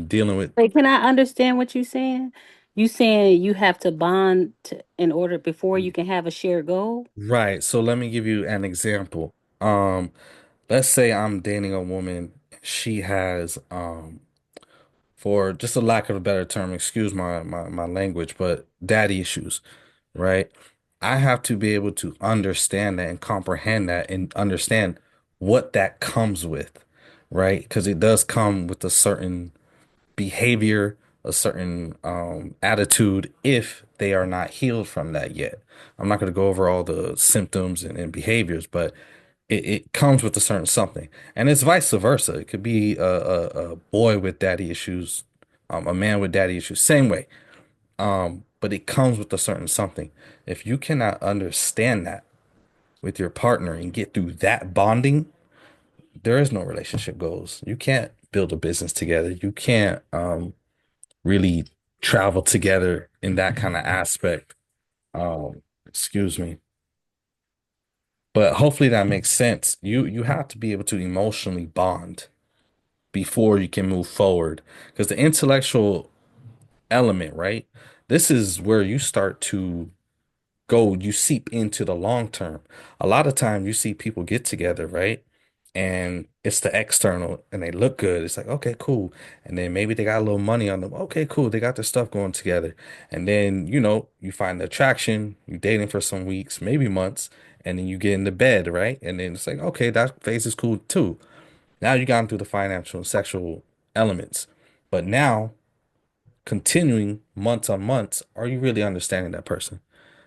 Dealing with Wait, can I understand what you're saying? You saying you have to bond in order before you can have a shared goal? right. So let me give you an example. Let's say I'm dating a woman. She has for just a lack of a better term, excuse my language, but daddy issues, right? I have to be able to understand that and comprehend that and understand what that comes with, right? Because it does come with a certain behavior, a certain attitude if they are not healed from that yet. I'm not going to go over all the symptoms and behaviors, but it comes with a certain something. And it's vice versa. It could be a boy with daddy issues, a man with daddy issues, same way. But it comes with a certain something. If you cannot understand that with your partner and get through that bonding, there is no relationship goals. You can't build a business together. You can't really travel together in that kind of aspect. Excuse me. But hopefully that makes sense. You have to be able to emotionally bond before you can move forward. Because the intellectual element, right? This is where you start to go, you seep into the long term. A lot of time you see people get together, right? And it's the external and they look good. It's like, okay, cool. And then maybe they got a little money on them. Okay, cool. They got their stuff going together. And then, you find the attraction, you dating for some weeks, maybe months, and then you get into bed, right? And then it's like, okay, that phase is cool too. Now you got into the financial and sexual elements. But now, continuing months on months, are you really understanding that person?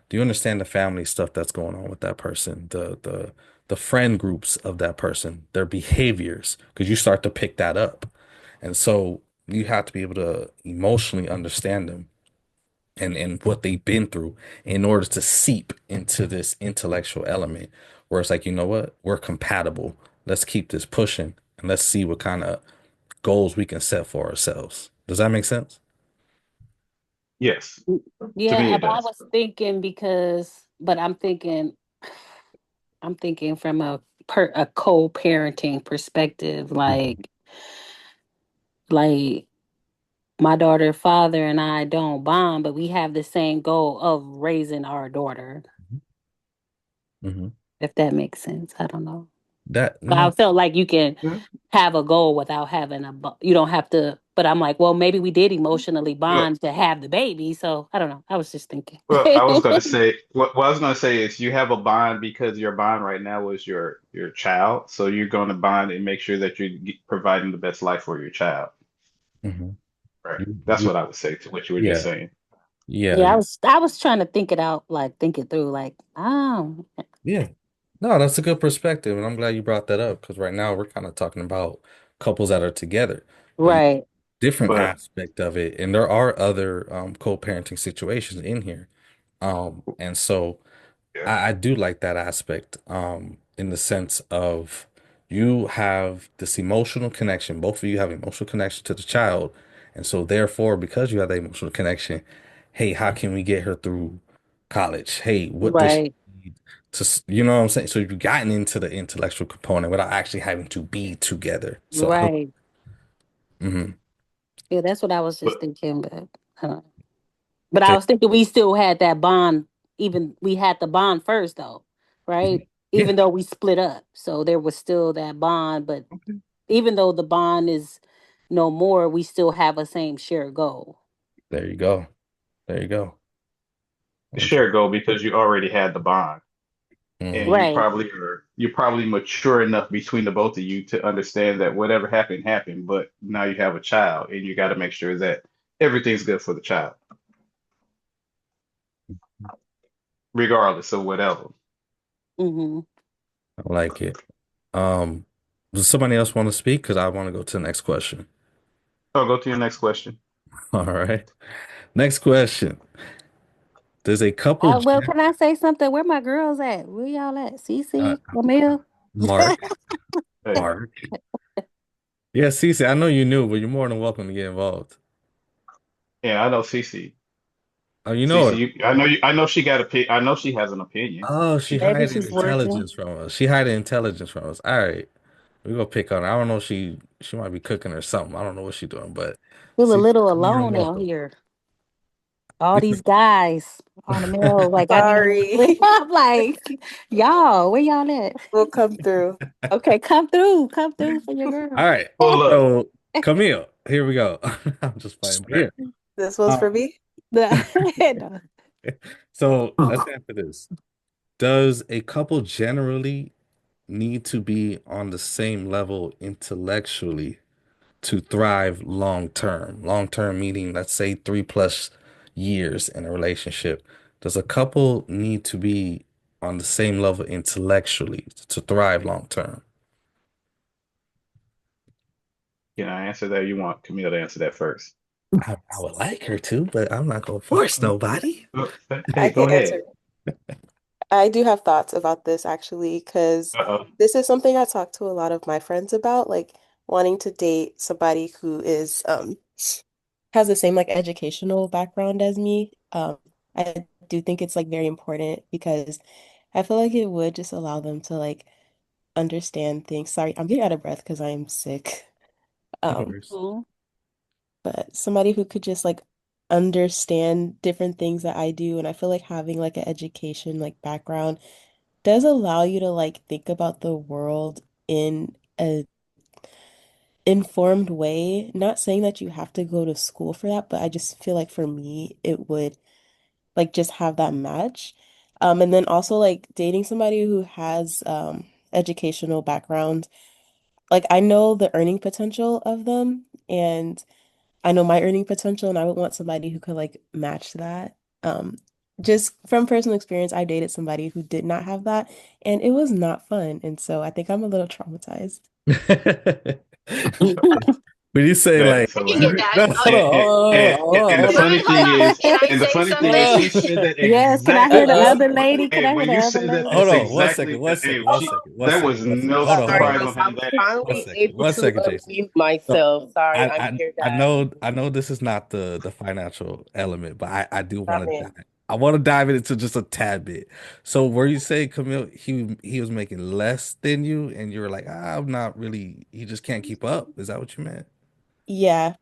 Do you understand the family stuff that's going on with that person, the friend groups of that person, their behaviors? Because you start to pick that up. And so you have to be able to emotionally understand them and what they've been through in order to seep into this intellectual element where it's like, you know what? We're compatible. Let's keep this pushing and let's see what kind of goals we can set for ourselves. Does that make sense? Yes, to me Yeah, it but I does. was thinking but I'm thinking from a co-parenting perspective, like my daughter father and I don't bond, but we have the same goal of raising our daughter, Mm-hmm. if that makes sense. I don't know. That But I no, felt like you can Yeah. have a goal without having you don't have to, but I'm like, well, maybe we did emotionally Well, bond to have the baby. So I don't know. I was just thinking. well, I was going to say what I was going to say is you have a bond because your bond right now is your child, so you're going to bond and make sure that you're providing the best life for your child. hmm Right. you, That's you, what I would say to what you were just yeah, saying. yeah, Yeah, I was trying to think it out, like think it through, like, oh, yeah. No, that's a good perspective, and I'm glad you brought that up because right now we're kind of talking about couples that are together, but right, different But aspect of it, and there are other co-parenting situations in here. And so yeah, I do like that aspect, in the sense of you have this emotional connection. Both of you have emotional connection to the child. And so therefore, because you have that emotional connection, hey, how can we get her through college? Hey, what does she right, need you know what I'm saying? So you've gotten into the intellectual component without actually having to be together. So right. mhm. Yeah, that's what I was but just thinking, but I don't know. But I was thinking we still had that bond, even we had the bond first though, right? Yeah, Even though we split up. So there was still that bond, but even though the bond is no more, we still have a same shared goal. there you go. There you go. the And so, shared goal because you already had the bond. And mhm. Right, you're probably mature enough between the both of you to understand that whatever happened happened, but now you have a child and you got to make sure that everything's good for the child, regardless of whatever. mm-hmm. I like it. Um, does somebody else want to speak? Because I want to go to the next question. So go to your next question. All right. Next question. Does a couple Well, gen can I say something? Where my girls at? Where y'all at? uh, Cece, Camille? Mark, Hey, Mark. Yeah, Cece, I know you knew, but you're more than welcome to get involved. yeah, I know Cece. Oh, you know Cece, her. I know she got I know she has an opinion. Oh, She she got Maybe an hiding she's opinion. working. intelligence from us. She hiding intelligence from us. All right. We're gonna pick on her. I don't know, she might be cooking or something. I don't know what she's doing, but Feel a Cece, little you're more than alone out welcome. here. All these guys on the mill, like I need to Sorry. I'm like, y'all, where y'all at? We'll come through. Okay, come through for your All girl. right. Pull up. So Camille, here we go. I'm just playing, but here. This one's Um, for me. No. so let's answer this. Does a couple generally need to be on the same level intellectually to thrive long term? Long term meaning, let's say 3+ years in a relationship. Does a couple need to be on the same level intellectually to thrive long term? Can I answer that? You want Camille to answer that first? I would like her to, but I'm not gonna force nobody. I Hey, can go answer. ahead. I do have thoughts about this actually, because Uh-oh. this is something I talk to a lot of my friends about, like wanting to date somebody who is has the same like educational background as me. I do think it's like very important because I feel like it would just allow them to like understand things. Sorry, I'm getting out of breath because I am sick. No Um, worries. Mhm. but somebody who could just like understand different things that I do, and I feel like having like an education like background does allow you to like think about the world in a informed way. Not saying that you have to go to school for that, but I just feel like for me it would like just have that match. And then also like dating somebody who has educational background. Like I know the earning potential of them and I know my earning potential and I would want somebody who could like match that. Um, just from personal experience, I dated somebody who did not have that and it was not fun. And so I think I'm a little traumatized. When you say That like, is I can get hilarious. that. no, Oh, hold on, And the can I funny thing is, can I and the say funny thing is, something? she said that Yes, can I hear the exactly. other lady? Can I And hear when the you other say that, lady? hold that's on, exactly. Hey, she, that was no hold on, hold Sorry, on, surprise I'm on how I'm that finally able one to second, Jason. unmute So myself. Sorry, I'm I here, I guys. know this is not the financial element, but I do want I'm to in. dive. I want to dive into just a tad bit. So were you saying Camille he was making less than you and you were like, I'm not really he just can't keep up. Is that what you meant? Yeah,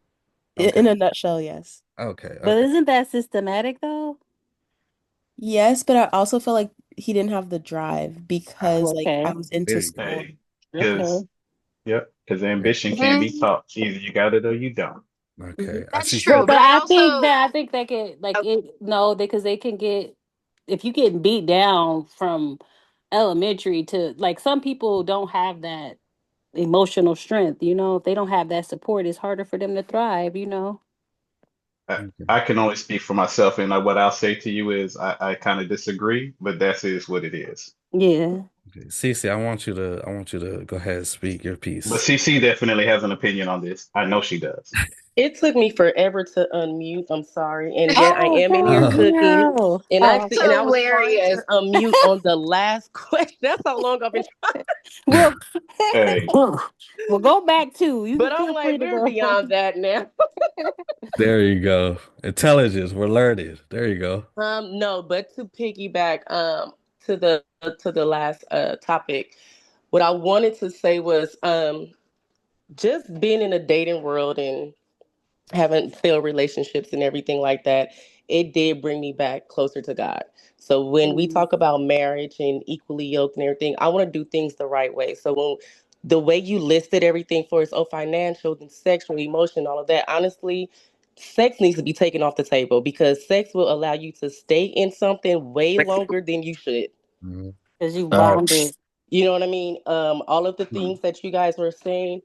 in Okay. a nutshell, yes. Okay. But Okay. isn't that systematic though? Yes, but I also felt like he didn't have the drive Ah, because like I Okay. was into there you go. school. hey, because Okay. yep, because Okay. ambition can't be Mhm. taught. Either you got it or you don't. Mhm. Okay. I That's see. true, So but But I I also think that could like it no, because they can get if you get beat down from elementary to like some people don't have that emotional strength, if they don't have that support, it's harder for them to thrive. I can only speak for myself, and what I'll say to you is I kind of disagree, but that is what it is. Yeah. okay. Cece, I want you to go ahead and speak your But piece. CC definitely has an opinion on this. I know she does. It took me forever to unmute. I'm sorry, and yet I Oh, am in here God, Oh, cooking. no. And Oh, actually, and I was trying hilarious. to unmute on the last question. That's how long I've been trying. well, Hey, well, go back to you can But I'm feel free like, to we're go. beyond that now. there you go. Intelligence. We're learning. There you go. No, but to piggyback to the last topic, what I wanted to say was just being in a dating world and having failed relationships and everything like that, it did bring me back closer to God. So when we Mm. talk about marriage and equally yoked and everything, I want to do things the right way. So when the way you listed everything for us, financial and sexual, emotion, all of that, honestly, sex needs to be taken off the table because sex will allow you to stay in something way longer than you should. Mhm. Because you bonded. Facts. You know what I mean? All of the things that you guys were saying,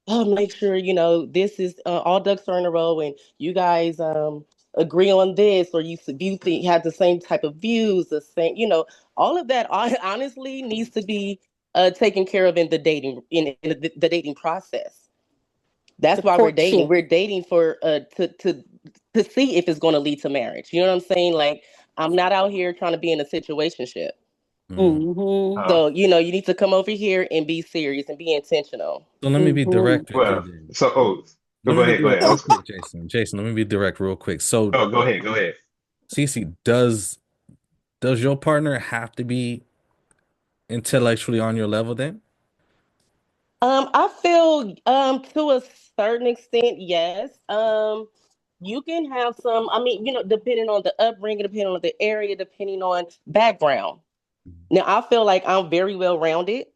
oh, make sure this is all ducks are in a row, and you guys agree on this, or you view have the same type of views, the same, all of that honestly needs to be taken care of in the dating in the dating process. The That's why we're dating. courtship. We're dating for to see if it's going to lead to marriage. You know what I'm saying? Like I'm not out here trying to be in a situationship. Mhm. Mm-hmm. So you need to come over here and be serious and be intentional. So let me be Mm-hmm. direct with you well, then. so Let me go be ahead, go direct ahead. real quick, Jason. Jason, let me be direct real quick. So, Oh, go ahead, go ahead. Cece, does your partner have to be intellectually on your level then? I feel to a certain extent, yes. You can have some, I mean, depending on the upbringing, depending on the area, depending on background. Now I feel like I'm very well rounded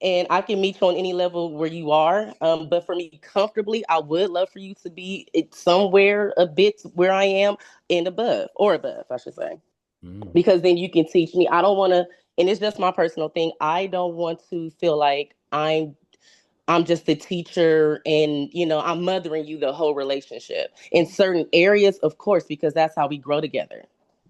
and I can meet you on any level where you are. But for me comfortably, I would love for you to be somewhere a bit where I am and above, or above, I should say. Mm. Because then you can teach me. I don't want to, and it's just my personal thing. I don't want to feel like I'm just the teacher and I'm mothering you the whole relationship. In certain areas, of course, because that's how we grow together.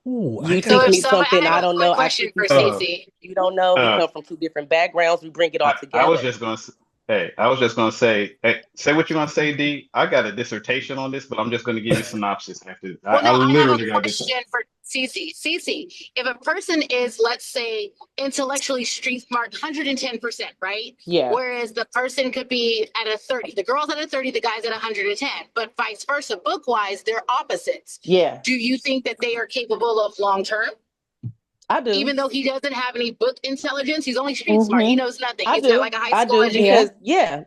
Ooh, I You got So teach if me this. somebody, something I I have a don't quick know, I question teach you for something Uh, Cece. you don't know. We uh, come from two different backgrounds, we bring it all I was together. just gonna, Hey, I was just gonna say, hey, say what you're gonna say, D. I got a dissertation on this, but I'm just gonna give you synopsis after. Well, I no, I have a literally got this. question for Cece. Cece, if a person is, let's say, intellectually street smart, 110%, right? Yeah. Whereas the person could be at a 30. The girl's at a 30, the guy's at 110, but vice versa. Book wise, they're opposites. Yeah, Do you think that they are capable of long term? I do. Even though he doesn't have any book intelligence, he's only street smart. He Mm-hmm. knows nothing. I He's got do. like a high I school do education.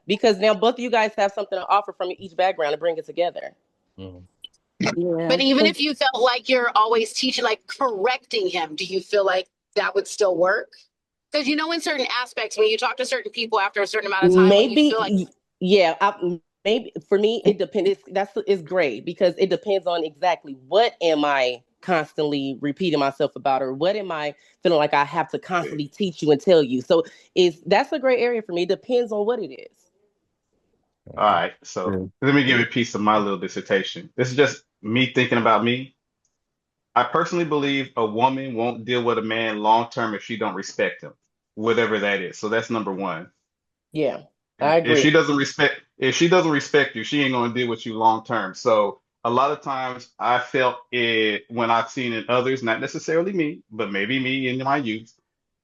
because now both of you guys have something to offer from each background to bring it together. Mhm. Yeah. But even if you felt like you're always teaching, like correcting him, do you feel like that would still work? Because in certain aspects, when you talk to certain people after a certain amount of time, when you feel like, Maybe, yeah. Maybe for me, it depends. It's great because it depends on exactly what am I constantly repeating myself about, or what am I feeling like I have to constantly teach you and tell you. So that's a great area for me. It depends on what it is. All right, so let me give you a piece of my little dissertation. This is just me thinking about me. I personally believe a woman won't deal with a man long term if she don't respect him, whatever that is. So that's number one. Yeah, I If she agree. doesn't respect, if she doesn't respect you, she ain't gonna deal with you long term. So a lot of times I felt it when I've seen in others, not necessarily me, but maybe me in my youth.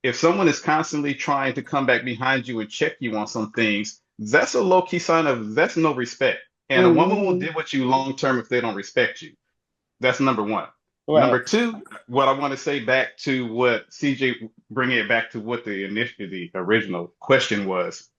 If someone is constantly trying to come back behind you and check you on some things, that's a low key sign of that's no respect. And a woman won't Mm-hmm. deal with you long term if they don't respect you. That's number one. Right. Number two, what I want to say back to what CJ, bringing it back to what the original question was.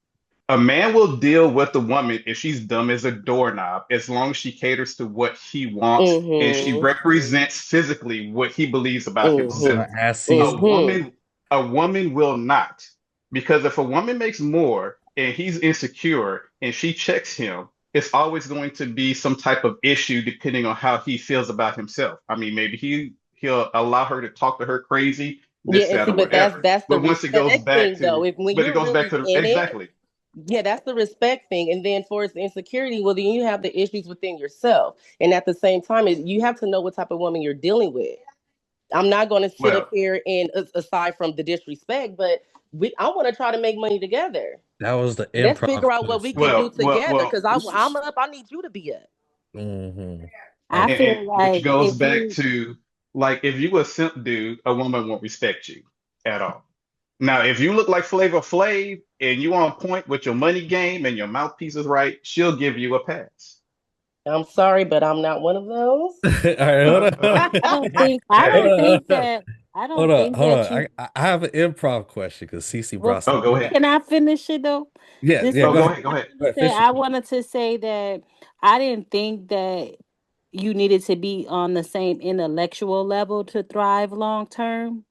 A man will deal with a woman if she's dumb as a doorknob, as long as she caters to what he wants and she Mm-hmm. represents physically what he believes about I was himself. gonna Mm-hmm. ask A Cece. Mm-hmm. woman, a woman will not. Because if a woman makes more and he's insecure and she checks him, it's always going to be some type of issue depending on how he feels about himself. I mean, maybe he'll allow her to talk to her crazy, Yeah, this, and that, see, or but whatever. that's the But once it goes respect back thing, though. to, If when but it you're goes back really to the, in it, exactly. yeah, that's the respect thing. And then for its insecurity, well, then you have the issues within yourself. And at the same time, you have to know what type of woman you're dealing with. I'm not going to sit up Well, here and aside from the disrespect, but I want to try to make money together. That was the Let's improv figure out what we can question. do well, well, together. well, Because I'm up, I need you to be up. Hmm. I and feel which like goes if back you to like if you a simp dude, a woman won't respect you at all. Now, if you look like Flavor Flav and you on point with your money game and your mouthpiece is right, she'll give you a pass. I'm sorry, but I'm not one of those. All right, hold on. I don't think I Hold don't Hey, on, think that I hold don't on, think hold that on. you I have an improv question because Cece well brought oh, something go up. ahead. can I finish it though? Yeah, This yeah, is Oh, go what go ahead. ahead. Go I ahead. Go ahead. say. Finish I it. wanted to say that I didn't think that you needed to be on the same intellectual level to thrive long term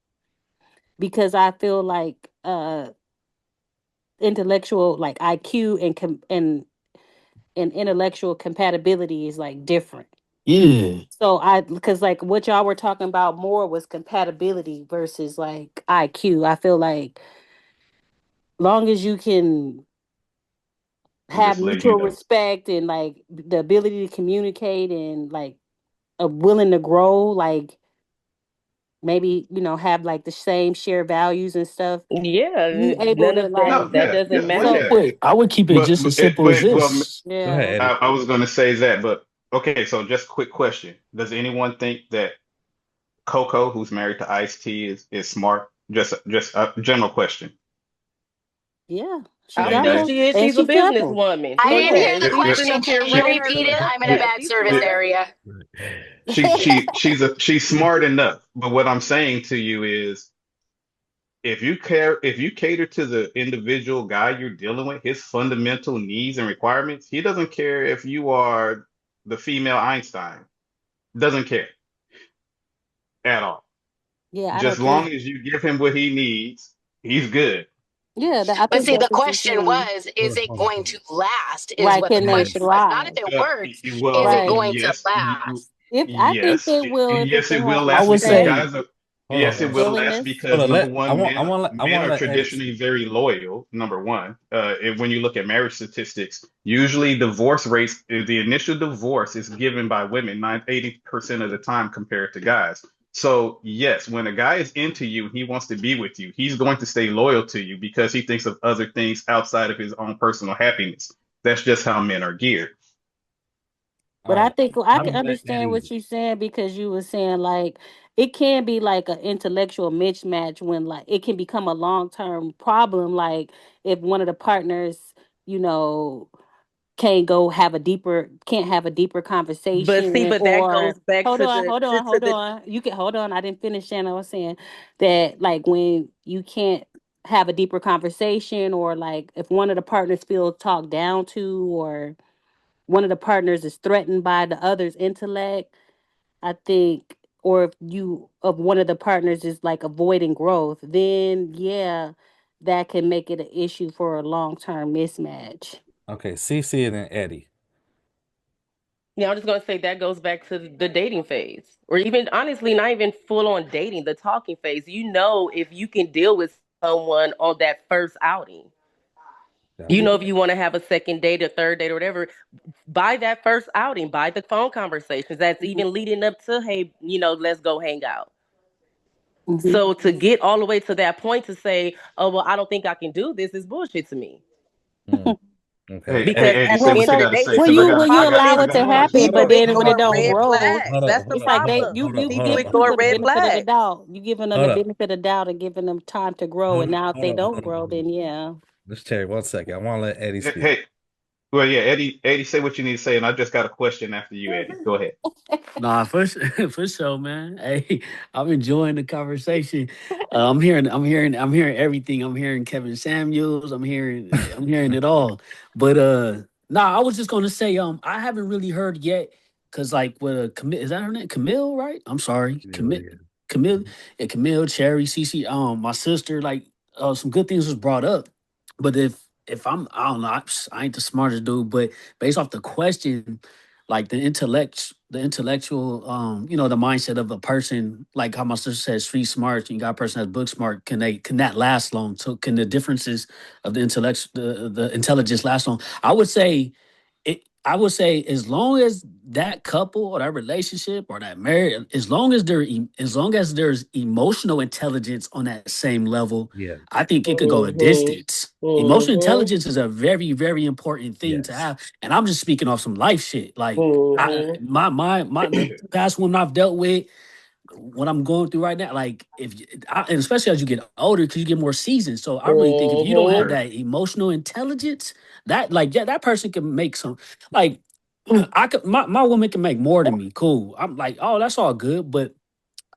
because I feel like intellectual like IQ and intellectual compatibility is like different. Yeah. So because like what y'all were talking about more was compatibility versus like IQ. I feel like long as you can I'm have just letting you mutual know. respect and like the ability to communicate and like a willing to grow, like maybe have like the same shared values and stuff. Yeah, You able none to of No, like that yeah, doesn't yeah, well, so yeah. matter. I would keep it just as simple as Well, this. Go yeah. ahead, Eddie. I was going to say that, but okay. So, just quick question: does anyone think that Coco, who's married to Ice T, is smart? Just a general question. Yeah. She I got feel Anybody? her she is. and She's a she careful. businesswoman. I So didn't yeah, hear the if she's sitting question. up here Can you running She, her repeat it? mouth, I'm in a she, yeah, bad she's service smart. area. she's smart enough. But what I'm saying to you is, if you cater to the individual guy you're dealing with, his fundamental needs and requirements, he doesn't care if you are the female Einstein. Doesn't care at all. Yeah, I Just don't think long as you give him what he needs, he's good. yeah, I But think see, that's the what you're question saying. was, Hold is on, it hold on, going hold to on. last? Is Right, what the can they question was. Not if thrive? it works, is Well, it Right. going to yes, last? If I think yes, they will if yes, they it will have I the last would because say, same guys are. Hold on, Yes, it guys. will last willingness. Hold because on. number Let one, I men want to are let Eddie. traditionally very loyal. Number one, and when you look at marriage statistics, usually divorce rates, the initial divorce is given by women 80% of the time compared to guys. So yes, when a guy is into you, he wants to be with you. He's going to stay loyal to you because he thinks of other things outside of his own personal happiness. That's just how men are geared. But I think I I'm can gonna let understand Eddie. what you're saying because you were saying like it can be like an intellectual mismatch when like it can become a long-term problem. Like if one of the partners, you know, can't have a deeper But see, conversation but that or goes back hold to on, the hold on, to hold the on. You can hold on. I didn't finish, Shannon. I was saying that like when you can't have a deeper conversation or like if one of the partners feels talked down to or one of the partners is threatened by the other's intellect, I think, or if you of one of the partners is like avoiding growth, then yeah, that can make it an issue for a long-term mismatch. Okay, CC and then Eddie. Yeah, I'm just gonna say that goes back to the dating phase, or even honestly, not even full on dating, the talking phase. You know, if you can deal with someone on that first outing, you Gotcha. know, if you want to have a second date, a third date, or whatever, by that first outing, by the phone conversations, that's Mhm. even leading up to, hey, let's go hang out. Mhm. So to get all the way to that point to say, oh well, I don't think I can do this is bullshit to me. Mm, okay. Hey, Because Eddie, at say the Well, what end you of the so got to day, say, it's will because still you I allow positive. it got a to But happen, question. Hold but people up, then when it hold ignore up, don't hold red up, grow, flags. hold up, That's hold the it's up, like hold up, they problem. you hold up, giving hold People up, the hold ignore people up, the red benefit of the flags. doubt. You giving them hold the up, benefit of doubt and giving them time to grow, hold and up, now if hold they up, don't hold up, grow, hold up. then yeah. Let's Cherry, 1 second. I want to let Eddie speak. Hey, well, yeah, Eddie, say what you need to say, and I just got a question after you, Eddie. Go ahead. Nah, for for sure, man. Hey, I'm enjoying the conversation. I'm hearing everything. I'm hearing Kevin Samuels. I'm hearing it all. But nah, I was just gonna say, I haven't really heard yet, cause like with Camille, is that her name? Camille, right? I'm sorry, Yeah, yeah. Camille, yeah, Camille, Cherry, Cece, my sister, like, some good things was brought up. But if I don't know, I ain't the smartest dude, but based off the question, like the intellectual, the mindset of a person, like how my sister says street smart, you got a person that's book smart, can that last long? So can the differences of the intellect, the intelligence last long? I would say as long as that couple or that relationship or that marriage, as long as there's emotional intelligence on that same level, Yeah. I think it could go a Hmm. distance. Emotional Hmm. intelligence is a very, very important thing to Yes. have. And I'm just speaking off some life shit. Like Hmm. the past women I've dealt with, what I'm going through right now, like and especially as you get older, because you get more seasoned. So I really think if you don't have Hmm. Sure. that emotional intelligence, that like yeah, that person can make some like I could my woman can make more than me. Cool. I'm like, oh, that's all good. But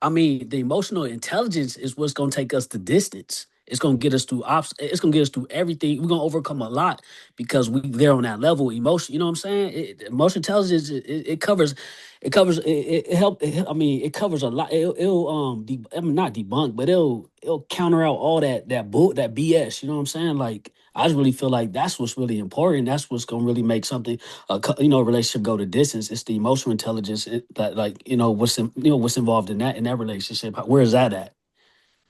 I mean, the emotional intelligence is what's gonna take us the distance. It's gonna get us through it's gonna get us through everything. We're gonna overcome a lot because we there on that level. Emotion, you know what I'm saying? Emotional intelligence, it covers, it help. I mean, it covers a lot. It'll I mean, not debunk, but it'll counter out all that BS. You know what I'm saying? Like I just really feel like that's what's really important. That's what's gonna really make something a relationship go the distance. It's the emotional intelligence that like what's involved in that relationship. Where is that at?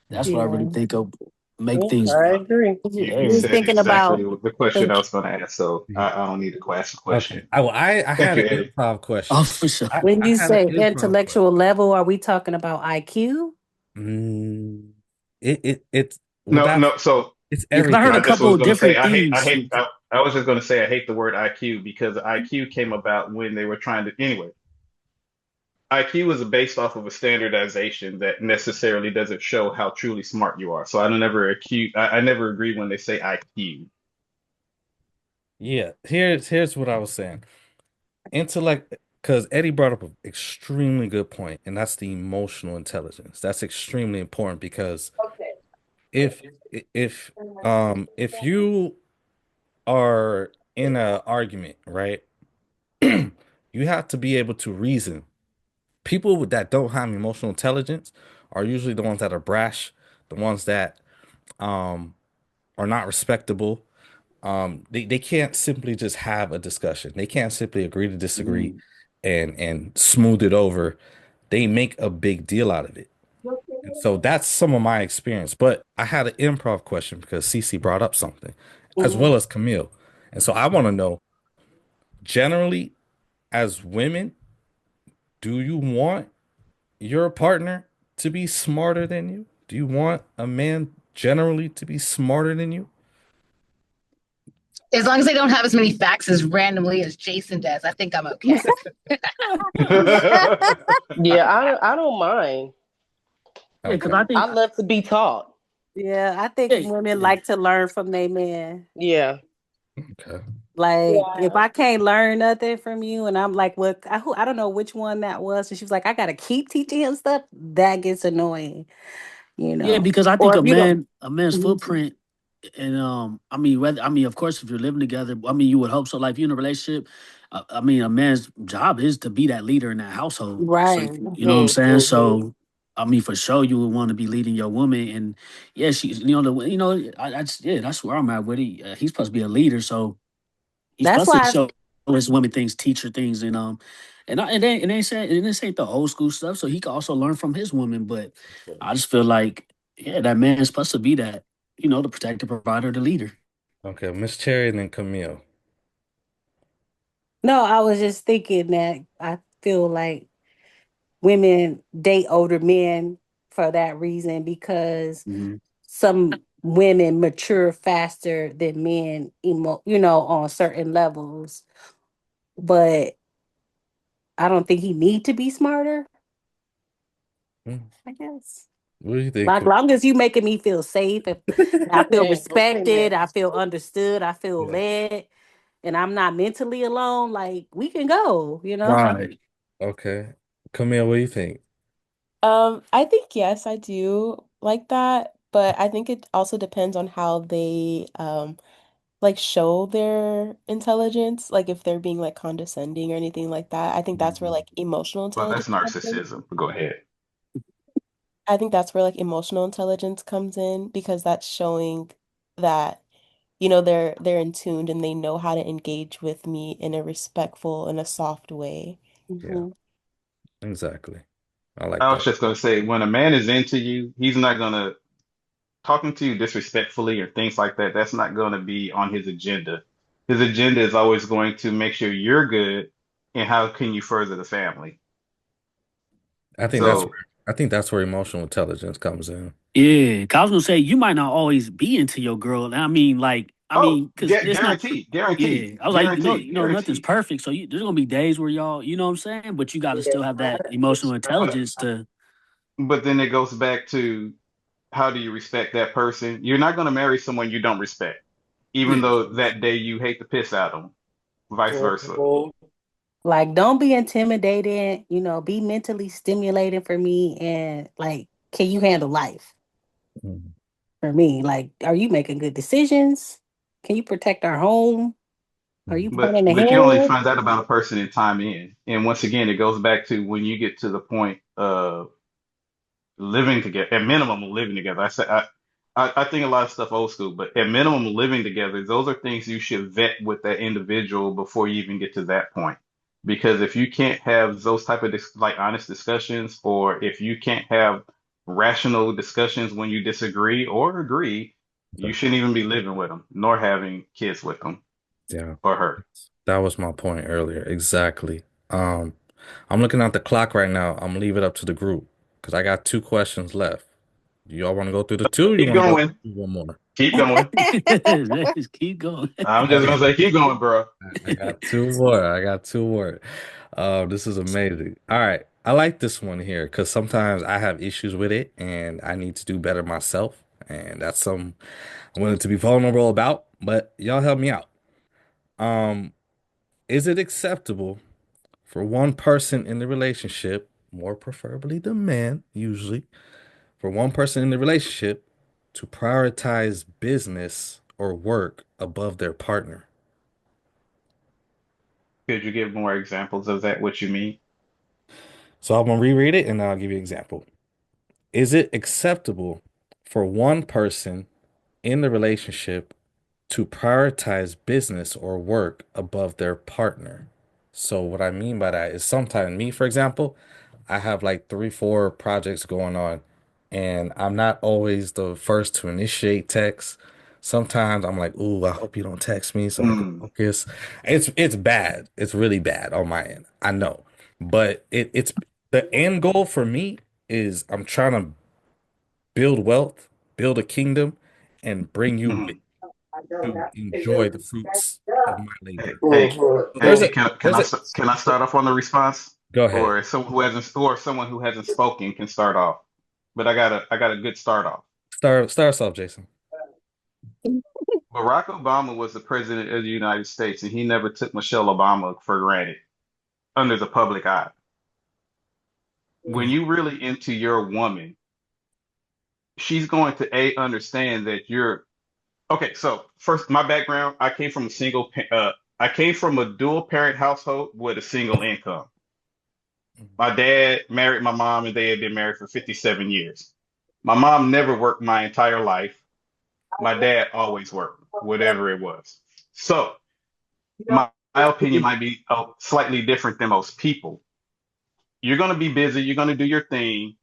That's what I really Yeah. think of make Yes, things. I agree. You Hey, Just said thinking exactly about the question the I was going to ask, so Yeah. I don't need to ask a Okay. question. I Thank had you, an Eddie. improv question. oh for sure. when I you had an say improv question. intellectual level, are we talking about IQ? Mm, it's well No, that's no. So it's Yeah, because I heard I a everything. just couple was of going to say different things. I was just going to say I hate the word IQ because IQ came about when they were trying to anyway. IQ is based off of a standardization that necessarily doesn't show how truly smart you are. So I never agree when they say IQ. Yeah, here's what I was saying. Intellect, because Eddie brought up an extremely good point, and that's the emotional intelligence. That's extremely important because if if if you are in an argument, right, you have to be able to reason. People that don't have emotional intelligence are usually the ones that are brash, the ones that um are not respectable. They can't simply just have a discussion. They can't simply agree to disagree and smooth it over. They make a big deal out of it. And so that's some of my experience. But I had an improv question because Cece brought up something, as well Mhm. as Camille. And so I want to know, generally, as women, do you want your partner to be smarter than you? Do you want a man generally to be smarter than you? As long as they don't have as many facts as randomly as Jason does, I think I'm okay. Yeah, I don't mind. Yeah, because Okay. I think I love to be taught. Yeah, I think yeah, women yeah. like to learn from their men. Yeah. Okay. Like, if Yeah. I can't learn nothing from you, and I'm like, well, I don't know which one that was, and she was like, I gotta keep teaching him stuff. That gets annoying, Yeah, because I Or think if you don't, a man's Mhm. footprint, and I mean, of course, if you're living together, I mean, you would hope so. Like, if you're in a relationship, I mean, a man's job is to be that leader in that household. So, Right. you know what I'm saying? Mhm. So, I mean, for sure, you would want to be leading your woman, and yeah, that's where I'm at with it. He's supposed to be a leader, so he's That's supposed to why. show his woman things, teach her things, and they say and this ain't the old school stuff, so he can also learn from his woman. But I just feel like, yeah, that man is supposed to be that, the protector, provider, the leader. Okay, Miss Cherry and then Camille. No, I was just thinking that I feel like women date older men for that reason because Mhm. some women mature faster than men, on certain levels. But I don't think he need to be smarter, Hmm, I guess. what do you think, Like long as you making me feel safe, if I feel Yeah, respected, amen. I feel understood, I feel Yeah. led, and I'm not mentally alone, like we can go. Right. Okay. Camille, what do you think? I think yes, I do like that, but I think it also depends on how they like show their intelligence, like if they're being like condescending or anything like that. I think that's where like emotional Well, that's intelligence comes in. narcissism. Go ahead. I think that's where like emotional intelligence comes in because that's showing that they're in tuned and they know how to engage with me in a respectful and a soft way. Yeah, Mhm. exactly. I like I was that. just gonna say, when a man is into you, he's not gonna talking to you disrespectfully or things like that. That's not gonna be on his agenda. His agenda is always going to make sure you're good and how can you further the family. I think that's So, where I think that's where emotional intelligence comes in. Yeah, 'cause I was gonna say you might not always be into your girl. oh, Because it's not. guaranteed, guaranteed, Yeah, I was like, guaranteed, nothing's guaranteed. perfect. So there's gonna be days where y'all, you know what I'm saying, but you got to still have that emotional But intelligence to. but then it goes back to how do you respect that person? You're not gonna marry someone you don't respect, even Yeah, though that day you hate the piss out of them, vice versa. Mhm. Like, don't be intimidating, be mentally stimulating for me. And like, can you handle life Mhm. for me? Like, are you making good decisions? Can you protect our home? Are you But planning but you only ahead? find out about a person in time in. And once again, it goes back to when you get to the point of living together, at minimum living together. I think a lot of stuff old school, but at minimum living together, those are things you should vet with that individual before you even get to that point. Because if you can't have those type of like honest discussions, or if you can't have rational discussions when you disagree or agree, you shouldn't even be living with them, nor having kids with them Yeah, or her. that was my point earlier. Exactly. Um, I'm looking at the clock right now. I'm gonna leave it up to the group because I got two questions left. Do y'all want to go through the two? Or you Keep want to go going, through one more? keep going. let's just keep going. I'm I just got, gonna say, keep going, bro. I got two more. I got two more. This is amazing. All right. I like this one here because sometimes I have issues with it and I need to do better myself. And that's something I'm willing to be vulnerable about, but y'all help me out. Um, is it acceptable for one person in the relationship, more preferably the man, usually, for one person in the relationship to prioritize business or work above their partner? Could you give more examples of that? What you mean? So I'm gonna reread it and I'll give you an example. Is it acceptable for one person in the relationship to prioritize business or work above their partner? So what I mean by that is sometimes me, for example, I have like three, four projects going on, and I'm not always the first to initiate texts. Sometimes I'm like, "Ooh, I hope you don't text me so I can Mm. focus." It's bad. It's really bad on my end. I know, but it's the end goal for me. is I'm trying to build wealth, build a kingdom, and bring you with Mhm. to enjoy the fruits of my Hey, labor. hey, So hey, can I start off on the response, go ahead. or someone who hasn't spoken can start off? But I got a good start off. Start us off, Jason. Barack Obama was the president of the United States, and he never took Michelle Obama for granted under the public eye. When you really into your woman, she's going to understand that you're okay. So first, my background, I came from a dual parent household with a single income. My dad married my mom, and they had been married for 57 years. My mom never worked my entire life. My dad always worked, whatever it was. So my opinion might be slightly different than most people. You're going to be busy. You're going to do your thing.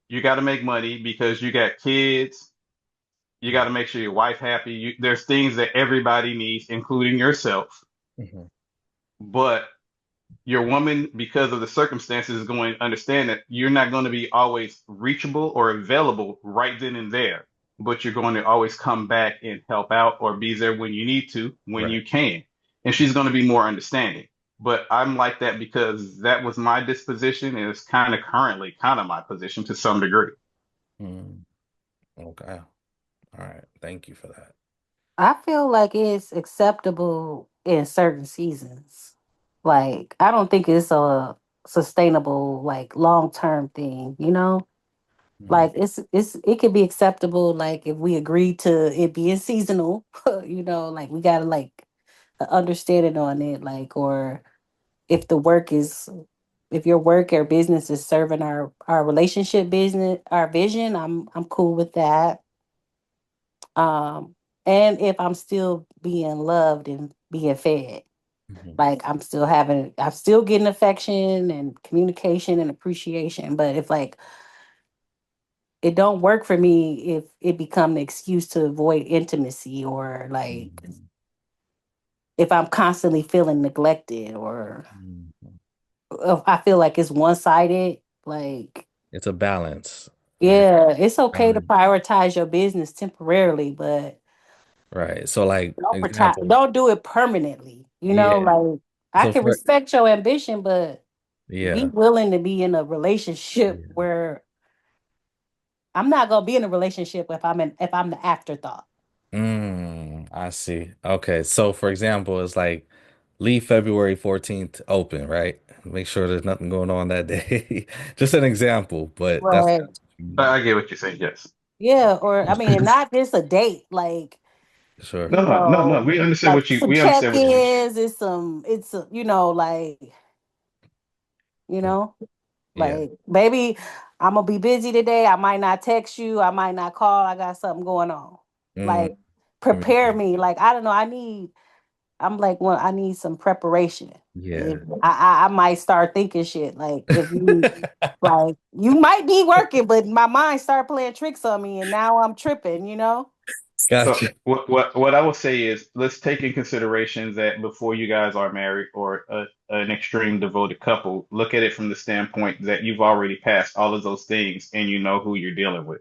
You got to make money because you got kids. You got to make sure your wife happy. There's things that everybody needs, including yourself. Mhm. But your woman, because of the circumstances, is going to understand that you're not going to be always reachable or available right then and there. But you're going to always come back and help out or be there when you need to, when Right. you can. And she's going to be more understanding. But I'm like that because that was my disposition, and it's kind of currently kind of my position to some degree. Mm, okay. All right. Thank you for that. I feel like it's acceptable in certain seasons. Like, I don't think it's a sustainable, like, long term thing, you know? Mhm. Like it could be acceptable, like if we agree to it being seasonal, you know, like we gotta like understand it on it, like, or if the work is if your work or business is serving our relationship business, our vision, I'm cool with that. Um, and if I'm still being loved and being fed, Mhm. like I'm still getting affection and communication and appreciation. But if like it don't work for me if it become an excuse to avoid intimacy or like Mhm. if I'm constantly feeling neglected or Mhm. if I feel like it's one-sided, like It's a balance, right? yeah, it's okay to Balance. prioritize your business temporarily, but Right. So like example, don't do it permanently. You know, yeah. like I So can for respect your ambition, but be yeah. willing to be in a relationship Yeah. where I'm not gonna be in a relationship if I'm the afterthought. I see. Okay. So for example, it's like leave February 14th open, right? Make sure there's nothing going on that day. Just an example, but Right. that's what you I mean. I get what you're saying. Yes. Yeah, or I mean, not just a date, like Sure. you No, no, no, no. know, We understand like what you. some We understand what you mean. check-ins. You know, like you know, Yeah. like maybe I'm gonna be busy today. I might not text you. I might not call. I got something going on. Mm, Like give me prepare grace. me. Like I don't know. I'm like, well, I need some preparation. Yeah. If I might start thinking shit. Like if you like you might be working, but my mind start playing tricks on me, and now I'm tripping. You know. So Gotcha. what I will say is let's take in consideration that before you guys are married or an extreme devoted couple, look at it from the standpoint that you've already passed all of those things and you know who you're dealing with.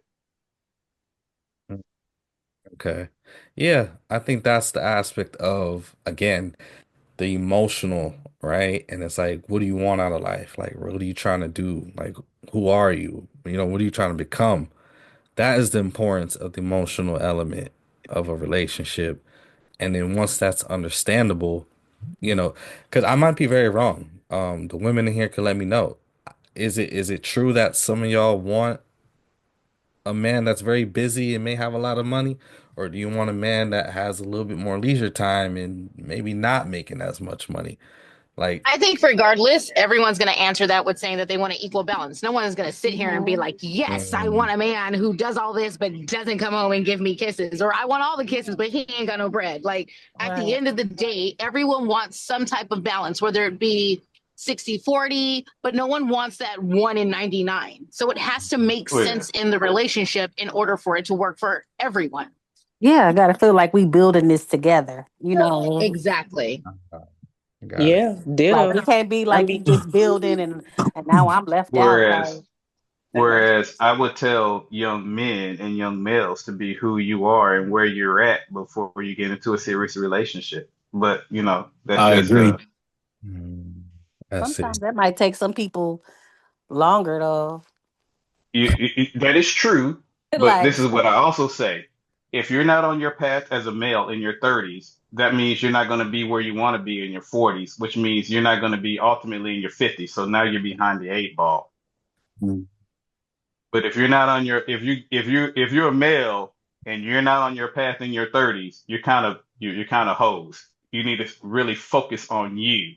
Okay. Yeah, I think that's the aspect of, again, the emotional, right? And it's like, what do you want out of life? Like, what are you trying to do? Like, who are you? What are you trying to become? That is the importance of the emotional element of a relationship. And then once that's understandable, because I might be very wrong. The women in here can let me know. Is it true that some of y'all want a man that's very busy and may have a lot of money, or do you want a man that has a little bit more leisure time and maybe not making as much money? Like, I think regardless, everyone's going to answer that with saying that they want an equal balance. No one is going to sit here and be Mhm. like, yes, I mm, want a man who does all this, but doesn't come home and give me kisses. Or I want all the kisses, but he ain't got no bread. Like at the Right. end of the day, everyone wants some type of balance, whether it be 60-40, but no one wants that 1 in 99. So it has to make Oh yeah. sense in the relationship in order for it to work for everyone. Yeah, I gotta feel like we building this together. You know, Exactly. got it. Yeah, like ditto. it can't be I like we mean, just building and now I'm left out. Like Whereas Whereas I would tell young men and young males to be who you are and where you're at before you get into a serious relationship. But that's I just agree. I see. Sometimes that might take some people longer though. that is true. But Like, this is what I also say. If you're not on your path as a male in your 30s, that means you're not going to be where you want to be in your 40s, which means you're not going to be ultimately in your 50s. So now you're behind the eight ball. Mm. But if you're not on your if you're a male and you're not on your path in your 30s, you're kind of hosed. You need to really focus on you.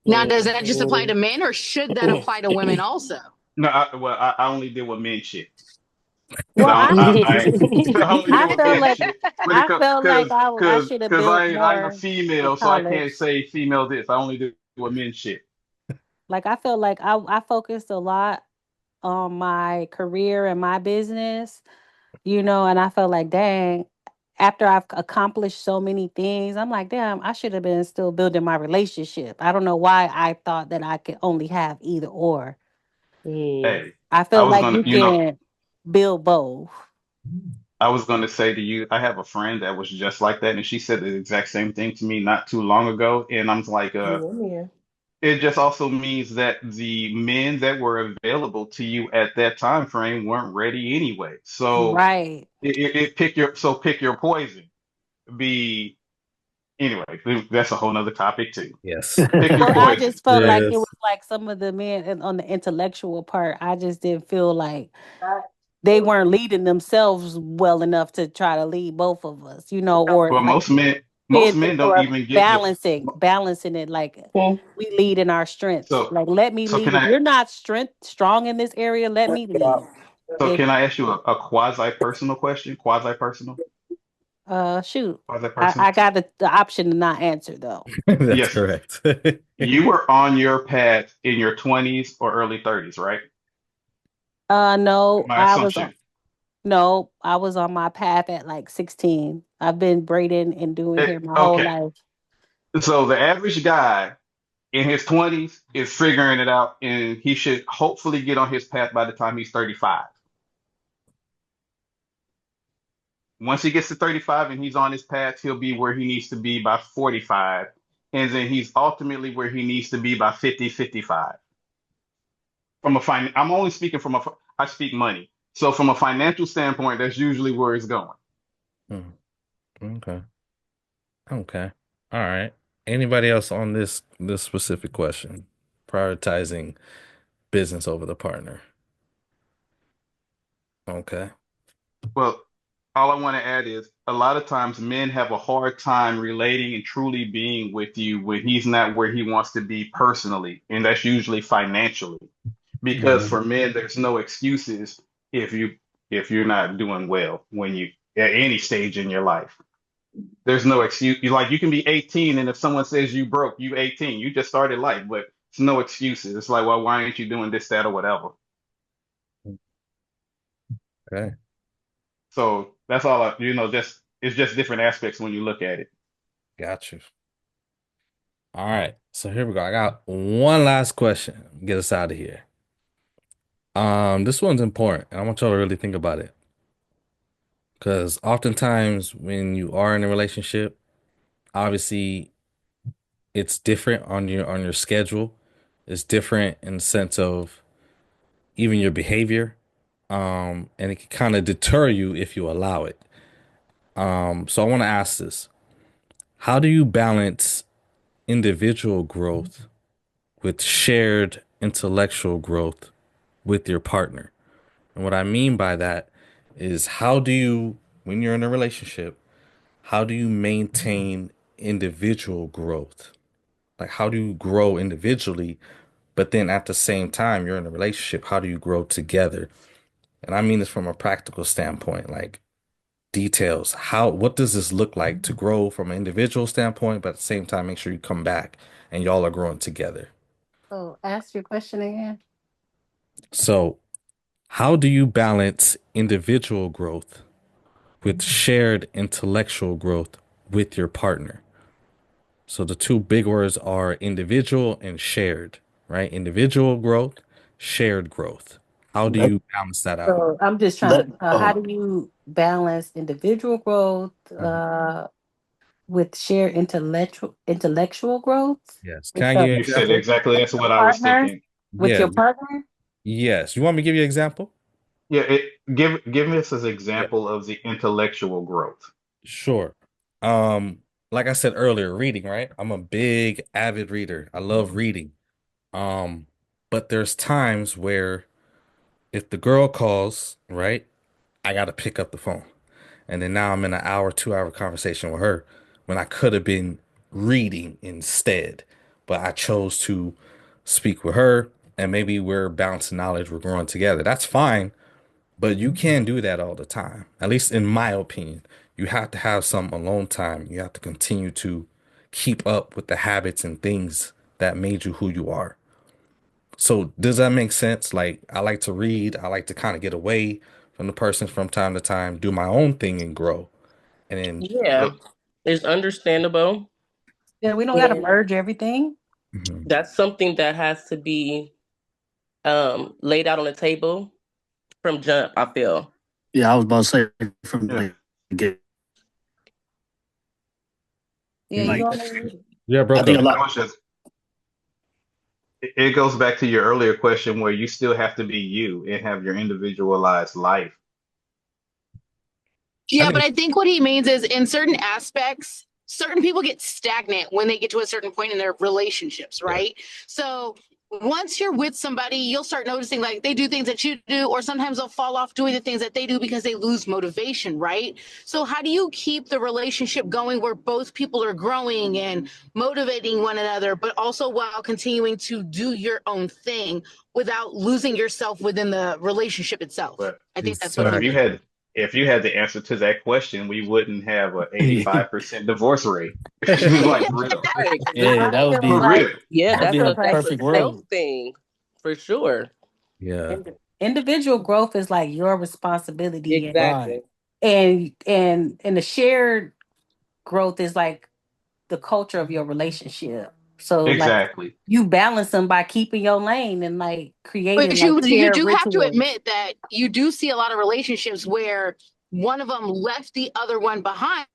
Now, does that just apply to men or should that apply to women also? No, I only deal with men shit. well, I only deal I with felt men like shit when it I comes felt like I should have because built I ain't a more in female, so I college. can't say female this. I only deal with men shit. Like I felt like I focused a lot on my career and my business, and I felt like, dang, after I've accomplished so many things, I'm like, damn, I should have been still building my relationship. I don't know why I thought that I could only have either or. Hey, I I feel was like gonna, you can build both. I was gonna say to you, I have a friend that was just like that, and she said the exact same thing to me not too long ago, and I'm like, it just also means that the men that were available to you at that time frame weren't ready anyway. So Right. pick your poison. Be anyway, that's a whole nother topic too. Yes. Pick your Well, I poison. just felt like it Yes. was like some of the men on the intellectual part, I just didn't feel like they weren't leading themselves well enough to try to lead both of us, or Well, like most men don't or even get the. balancing it like we lead in our strengths. So Like let me so lead. can If I you're not strong in this area, let me lead. so If can I ask you a quasi personal question? shoot. Quasi I personal. got the option to not answer though. That's Yes. correct. You were on your path in your 20s or early 30s, right? No, My assumption. no, I was on my path at like 16. I've been braiding and doing hair my whole Okay. life. So the average guy in his 20s is figuring it out, and he should hopefully get on his path by the time he's 35. Once he gets to 35 and he's on his path, he'll be where he needs to be by 45. And then he's ultimately where he needs to be by 50, 55. I'm only speaking I speak money. So from a financial standpoint, that's usually where it's going. Hmm. Okay. Okay. All right. Anybody else on this specific question? Prioritizing business over the partner. Okay. Well, all I want to add is a lot of times men have a hard time relating and truly being with you when he's not where he wants to be personally, and that's usually financially. Because Mhm. for men, there's no excuses if you're not doing well when you at any stage in your life. There's no excuse. Like you can be 18, and if someone says you broke, you 18, you just started life, but it's no excuses. It's like, well, why aren't you doing this, that, or whatever? Okay. So that's all just it's just different aspects when you look at it. Got you. All right. So here we go. I got one last question. Get us out of here. This one's important, and I want y'all to really think about it. Because oftentimes when you are in a relationship, obviously it's different on your schedule. It's different in the sense of even your behavior. And it can kind of deter you if you allow it. So I want to ask this. How do you balance individual growth with shared intellectual growth with your partner? And what I mean by that is how do you, when you're in a relationship, how do you maintain individual growth? Like, how do you grow individually, but then at the same time, you're in a relationship, how do you grow together? And I mean this from a practical standpoint, like details. What does this look like to grow from an individual standpoint, but at the same time, make sure you come back and y'all are growing together? So ask your question again. So, how do you balance individual growth with shared intellectual growth with your partner? So the two big words are individual and shared, right? Individual growth, shared growth. How do you balance that out? So I'm just trying Let to, how do you balance individual growth with shared intellectual growth Yes. with Can I give the you an You said example? exactly that's what I was partners, thinking. with your Yeah. partner? Yes. You want me to give you an example? Yeah, give us an example of the intellectual growth. Sure. Um, like I said earlier, reading, right? I'm a big avid reader. I love reading. Um, but there's times where if the girl calls, right, I gotta pick up the phone. And then now I'm in an hour, 2 hour conversation with her when I could have been reading instead. But I chose to speak with her and maybe we're bouncing knowledge, we're growing together. That's fine. But you can't do that all the time. At least in my opinion. You have to have some alone time. You have to continue to keep up with the habits and things that made you who you are. So does that make sense? Like I like to read, I like to kind of get away from the person from time to time, do my own thing and grow. And then Yeah, it's understandable. Yeah, we don't got to And merge everything. mhm. that's something that has to be laid out on the table from jump, I feel. Yeah, I was about to say from Yeah. the get. Yeah, you Like don't. Yeah, I broke think a up. lot. I was just it goes back to your earlier question where you still have to be you and have your individualized life. I Yeah, but think I think what he means is in certain aspects, certain people get stagnant when they get to a certain point in their relationships, yeah. right? So once you're with somebody, you'll start noticing like they do things that you do, or sometimes they'll fall off doing the things that they do because they lose motivation, right? So, how do you keep the relationship going where both people are growing and motivating one another, but also while continuing to do your own thing without losing yourself within the relationship itself? But I think that's what he but Exactly. means. if you had the answer to that question, we wouldn't have a 85% divorce rate. Like for real. Right. 'Cause I Yeah, that would feel For be like real. yeah, I a feel like that's a perfect self world. thing for sure. Yeah. individual growth is like your responsibility, Right. Exactly. and the shared growth is like the culture of your relationship. So like Exactly. you balance them by keeping your lane and like creating But like you shared do have to rituals. admit that you do see a lot of relationships where one of them left the other one behind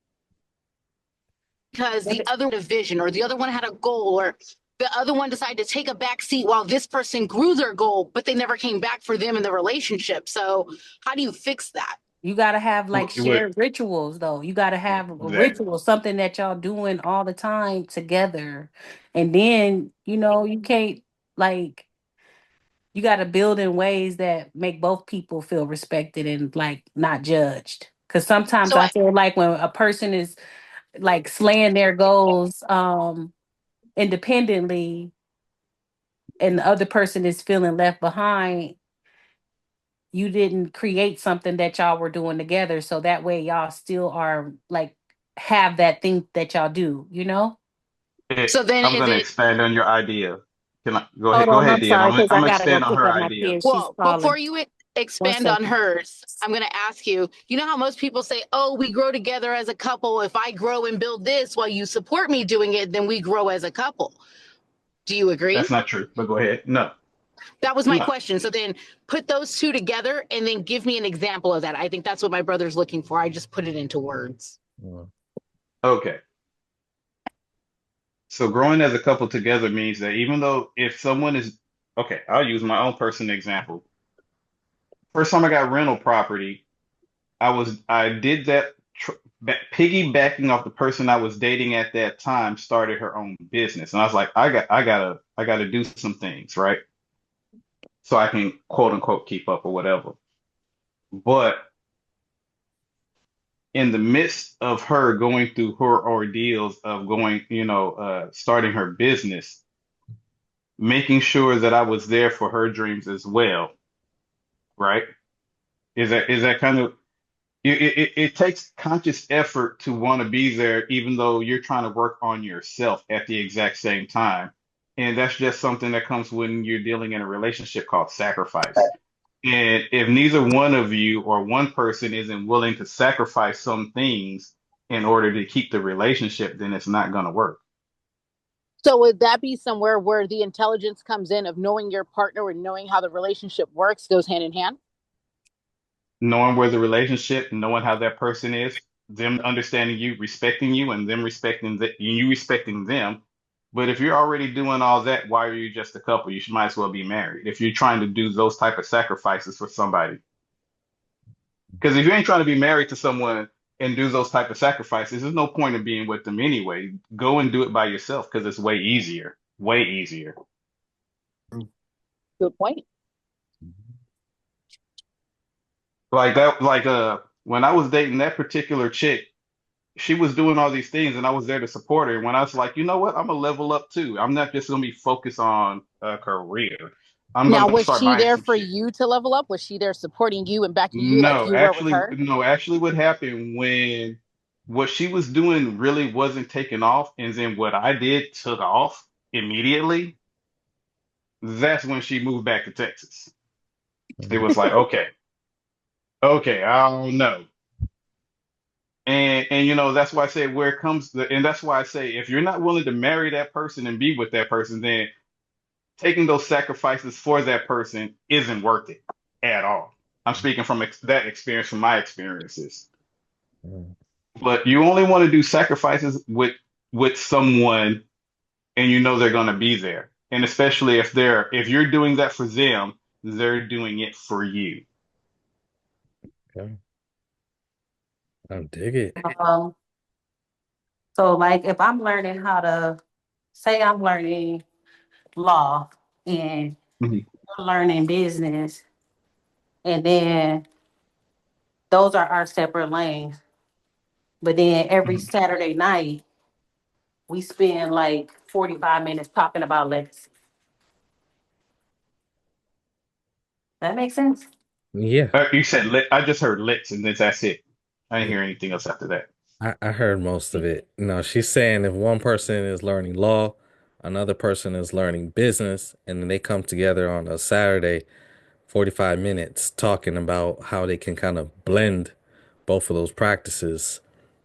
because the other had a vision or the other one had a goal or the other one decided to take a back seat while this person grew their goal, but they never came back for them in the relationship. So how do you fix that? You gotta have like What, what, shared rituals though. You gotta have a exactly. ritual, something that y'all doing all the time together. And then, you can't like you gotta build in ways that make both people feel respected and like not judged. Cause sometimes So I feel like when a person is like slaying their goals independently and the other person is feeling left behind, you didn't create something that y'all were doing together. So that way y'all still are like have that thing that y'all do, you know? so then I'm is going to it expand on your idea. Can I go ahead? Hold Go on, ahead, I'm DM. sorry, I'm because I gonna gotta go expand on pick her up my idea. kid. She's well, before calling. you 1 expand on second. hers, I'm going to ask you, you know how most people say, oh, we grow together as a couple. If I grow and build this while you support me doing it, then we grow as a couple. Do you agree? That's not true, but go ahead. No, That was my no. question. So then put those two together and then give me an example of that. I think that's what my brother's looking for. I just put it into words. Mm. Okay. So growing as a couple together means that even though if someone is okay, I'll use my own personal example. First time I got rental property, I did that piggybacking off the person I was dating at that time started her own business, and I was like, I gotta do some things, right? So I can quote unquote keep up or whatever. But in the midst of her going through her ordeals of going, starting her business, making sure that I was there for her dreams as well, right? Is that kind of it takes conscious effort to want to be there, even though you're trying to work on yourself at the exact same time. And that's just something that comes when you're dealing in a relationship called sacrifice. And if neither one of you or one person isn't willing to sacrifice some things in order to keep the relationship, then it's not going to work. So would that be somewhere where the intelligence comes in of knowing your partner and knowing how the relationship works goes hand in hand? Knowing where the relationship, knowing how that person is, them understanding you, and them respecting you respecting them. But if you're already doing all that, why are you just a couple? You should might as well be married if you're trying to do those type of sacrifices for somebody. Because if you ain't trying to be married to someone and do those type of sacrifices, there's no point in being with them anyway. Go and do it by yourself because it's way easier. Way easier. Good point. Like that, when I was dating that particular chick, she was doing all these things and I was there to support her. When I was like, you know what, I'm gonna level up too. I'm not just gonna be focused on a career. I'm Now, gonna was start she buying there some for shit. you to level up? Was she there supporting you and backing you like you were with her? No, actually what happened when what she was doing really wasn't taking off, and then what I did took off immediately. That's when she moved back to Texas. It was like, okay, I don't know. And that's why I say where it comes and that's why I say if you're not willing to marry that person and be with that person, then taking those sacrifices for that person isn't worth it at all. I'm speaking from that experience, from my experiences. Mm. But you only want to do sacrifices with someone, and you know they're going to be there. And especially if you're doing that for them, they're doing it for you. Okay. I dig it. So like if I'm learning how to say I'm learning law and Mhm. you're learning business, and then those are our separate lanes. But then every Mhm. Saturday night, we spend like 45 minutes talking about legacy. That makes sense? Yeah, You said I just heard licks, and that's it. I didn't hear anything else after that. I heard most of it. No, she's saying if one person is learning law, another person is learning business, and then they come together on a Saturday, 45 minutes talking about how they can kind of blend both of those practices.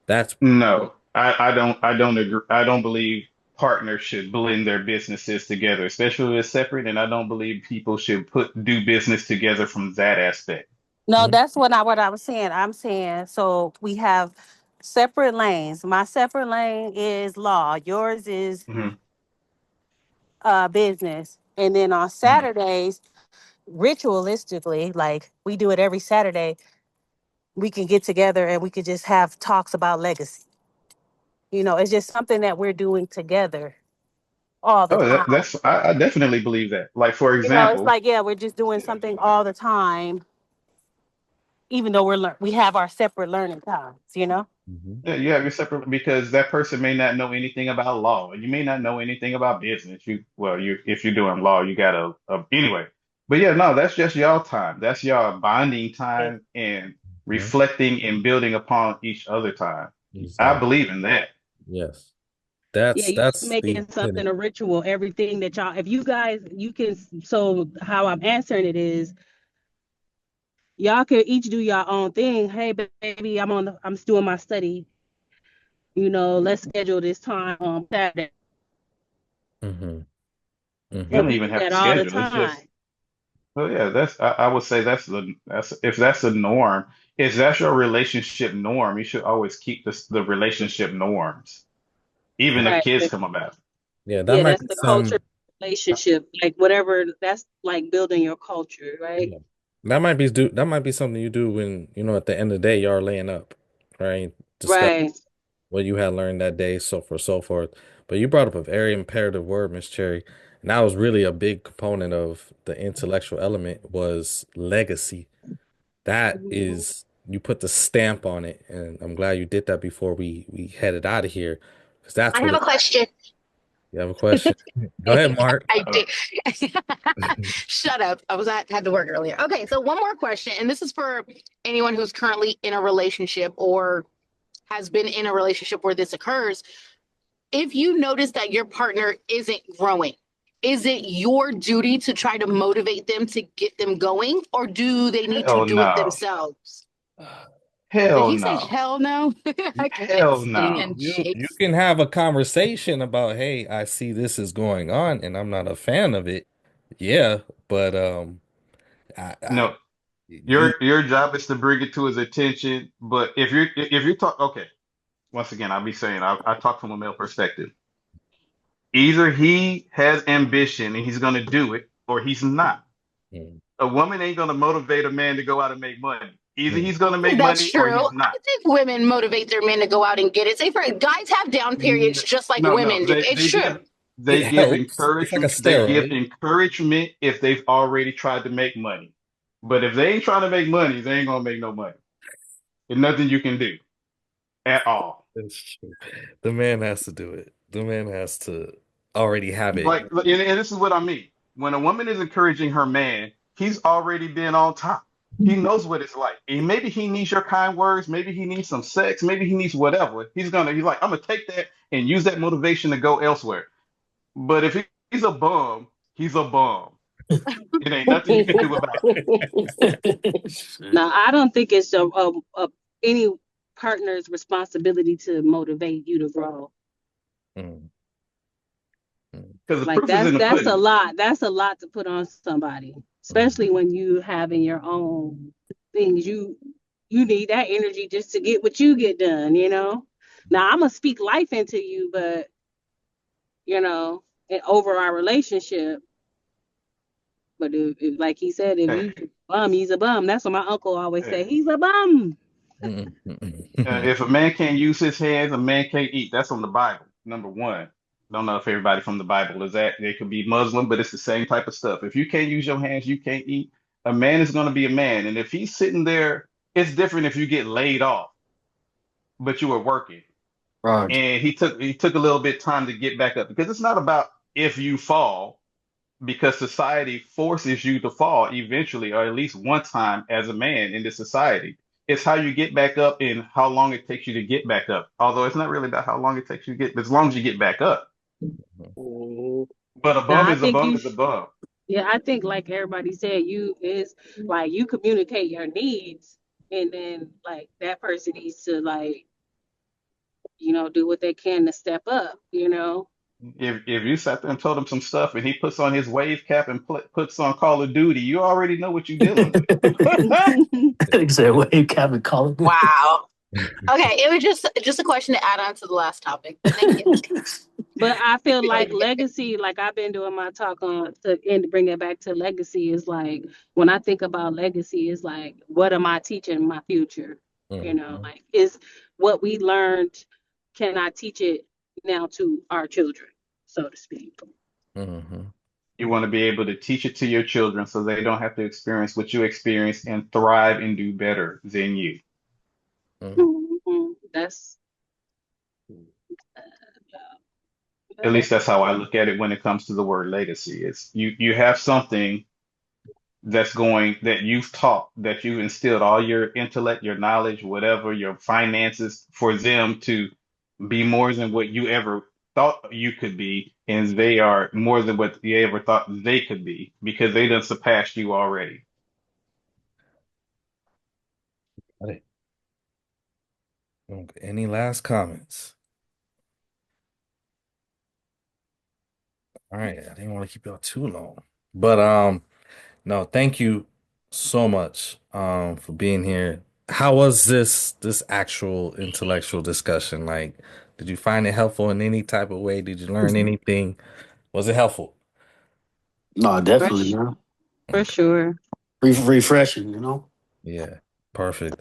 That's No, I don't agree. I don't believe partners should blend their businesses together, especially if it's separate. And I don't believe people should do business together from that aspect. No, Mhm. that's what I was saying. I'm saying so we have separate lanes. My separate lane is law. Yours is Hmm. business. And then on Hmm. Saturdays, ritualistically, like we do it every Saturday, we can get together and we could just have talks about legacy. It's just something that we're doing together all the Oh, time. I definitely believe that. Like for It's example, like, yeah, we're just doing something all the time, even though we have our separate learning times. Mhm. yeah, you have your separate because that person may not know anything about law, and you may not know anything about business. You if you're doing law, you got anyway. But yeah, no, that's just y'all time. That's y'all bonding time and Mhm. reflecting and building upon each other time. I Exactly. believe in that. Yes. Yeah, That's you that's the making something a ritual, everything that y'all, if you guys, you can, so how I'm answering it is, y'all can each do your own thing. Hey, baby, I'm doing my study. Let's schedule this time on Saturday. hmm You And hmm don't we even do have that to all the schedule. It's time. just, well, yeah, I would say that's if that's the norm, if that's your relationship norm, you should always keep the relationship norms, even if Right. kids come about. Yeah, that Yeah, might that's be the culture some. relationship, like whatever, that's like building your culture, right? Yeah. That might be something you do when, at the end of the day, y'all laying up, right? Discuss Right. what you had learned that day, so forth, so forth. But you brought up a very imperative word, Miss Cherry. And that was really a big component of the intellectual element was legacy. That Mhm. is, you put the stamp on it, and I'm glad you did that before we headed out of here, because I that's what have a it. question. You have a question? Go ahead, Mark. I Uh, did. Shut up. Had to work earlier. Okay, so one more question, and this is for anyone who's currently in a relationship or has been in a relationship where this occurs. If you notice that your partner isn't growing, is it your duty to try to motivate them to get them going, or do they need to hell do it no. themselves? Did Hell he say no. hell no? I can't Hell no. stand You Jason. can have a conversation about, hey, I see this is going on and I'm not a fan of it. Yeah, but I No. you Your job is to bring it to his attention. But if you talk, okay, once again, I'll be saying I talk from a male perspective. Either he has ambition and he's gonna do it, or he's not. mm, A woman ain't gonna motivate a man to go out and make money. Either mm, he's gonna make That's money or true. he's I not. think women motivate their men to go out and get it. Say for guys have down periods N- just like No, no, women do. It's true. it they give helps. It's like a encouragement steroid. if they've already tried to make money. But if they ain't trying to make money, they ain't gonna make no money. There's nothing you can do at all. It's true. The man has to do it. The man has to already have it. And this is what I mean. When a woman is encouraging her man, he's already been on top. He knows what it's like. And maybe he needs your kind words. Maybe he needs some sex. Maybe he needs whatever. He's like, I'm gonna take that and use that motivation to go elsewhere. But if he's a bum, he's a bum. It ain't nothing you can do about Now, I don't think it's any partner's responsibility to motivate you to grow. Mm, mm, it. Because the Like proof is in the that's a pudding. lot. That's a lot to put on somebody, especially when you having your own things. You need that energy just to get what you get done, you know. Now I'm gonna speak life into you, but and over our relationship. But like he said, if Hey, you bum, he's a bum. That's what my uncle always say. hey. He's a bum. mm, mm. If a man can't use his hands, a man can't eat. That's on the Bible, number one. Don't know if everybody from the Bible is that. They could be Muslim, but it's the same type of stuff. If you can't use your hands, you can't eat. A man is going to be a man. And if he's sitting there, it's different if you get laid off, but you were working. Right. And he took a little bit time to get back up because it's not about if you fall, because society forces you to fall eventually, or at least one time as a man in this society. It's how you get back up and how long it takes you to get back up. Although it's not really about how long it takes you to get, as long as you get back up. But a Now bum I is a think bum you is a bum. Yeah, I think like everybody said, you is like you communicate your needs, and then like that person needs to like do what they can to step up. If you sat there and told him some stuff and he puts on his wave cap and puts on Call of Duty, you already know what you're dealing with. He said, "Wait, Kevin, call it." Wow. Okay, it was just a question to add on to the last topic. Thank you. But I feel like legacy, like I've been doing my talk on and bring it back to legacy is like when I think about legacy is like what am I teaching my future? Mhm, Like is what we learned, can I teach it now to our children, so to speak? mhm, You want to be able to teach it to your children so they don't have to experience what you experienced and thrive and do better than you. mhm, That's At least that's how I look at it when it comes to the word legacy. It's you have something that you've taught, that you've instilled all your intellect, your knowledge, whatever, your finances for them to be more than what you ever thought you could be, and they are more than what you ever thought they could be because they done surpassed you already. Got it. Okay, any last comments? All right, I didn't want to keep y'all too long. But no, thank you so much for being here. How was this actual intellectual discussion? Like, did you find it helpful in any type of way? Did you learn anything? Was it helpful? No, for, definitely, man. for Okay. sure. Refreshing, you know. Yeah, perfect.